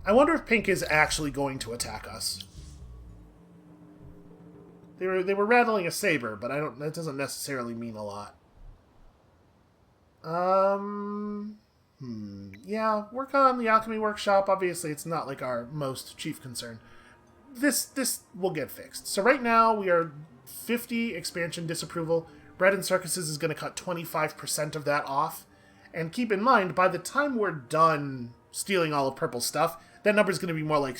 I wonder if Pink is actually going to attack us. They were rattling a saber, but that doesn't necessarily mean a lot. Yeah, work on the alchemy workshop. Obviously, it's not like our most chief concern. This will get fixed. So right now, we are 50 expansion disapproval. Bread and Circuses is going to cut 25% of that off. And keep in mind, by the time we're done stealing all of Purple's stuff, that number is going to be more like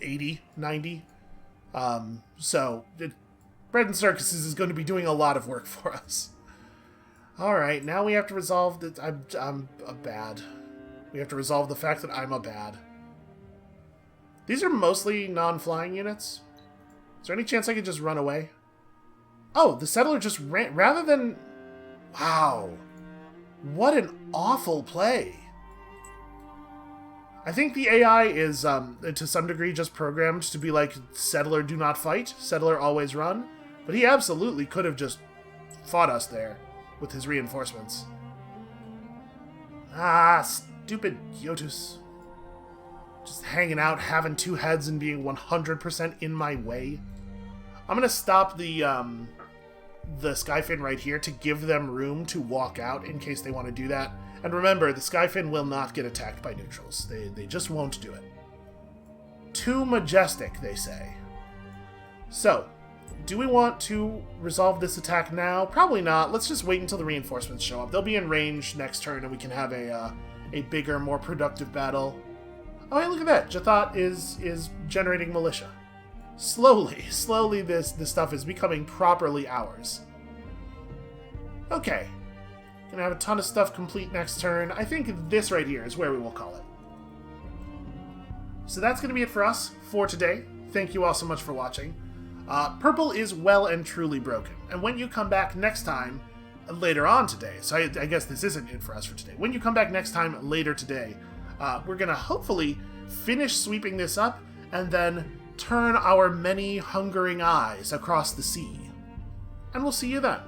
80, 90. Bread and Circuses is going to be doing a lot of work for us. Alright, now we have to resolve that I'm a bad. We have to resolve the fact that I'm a bad. These are mostly non-flying units. Is there any chance I could just run away? Oh, the settler just ran, rather than... Wow. What an awful play. I think the AI is, to some degree, just programmed to be like, settler do not fight, settler always run. But he absolutely could have just fought us there with his reinforcements. Ah, stupid Yotus. Just hanging out, having two heads, and being 100% in my way. I'm gonna stop the Skyfin right here to give them room to walk out in case they want to do that. And remember, the Skyfin will not get attacked by neutrals. They just won't do it. Too majestic, they say. So, do we want to resolve this attack now? Probably not. Let's just wait until the reinforcements show up. They'll be in range next turn, and we can have a bigger, more productive battle. Oh, hey, look at that. Jathat is generating militia. Slowly, this stuff is becoming properly ours. Okay. Gonna have a ton of stuff complete next turn. I think this right here is where we will call it. So that's gonna be it for us for today. Thank you all so much for watching. Purple is well and truly broken. And when you come back next time, later on today, so I guess this isn't it for us for today. When you come back next time, later today, we're gonna hopefully finish sweeping this up and then turn our many hungering eyes across the sea. And we'll see you then.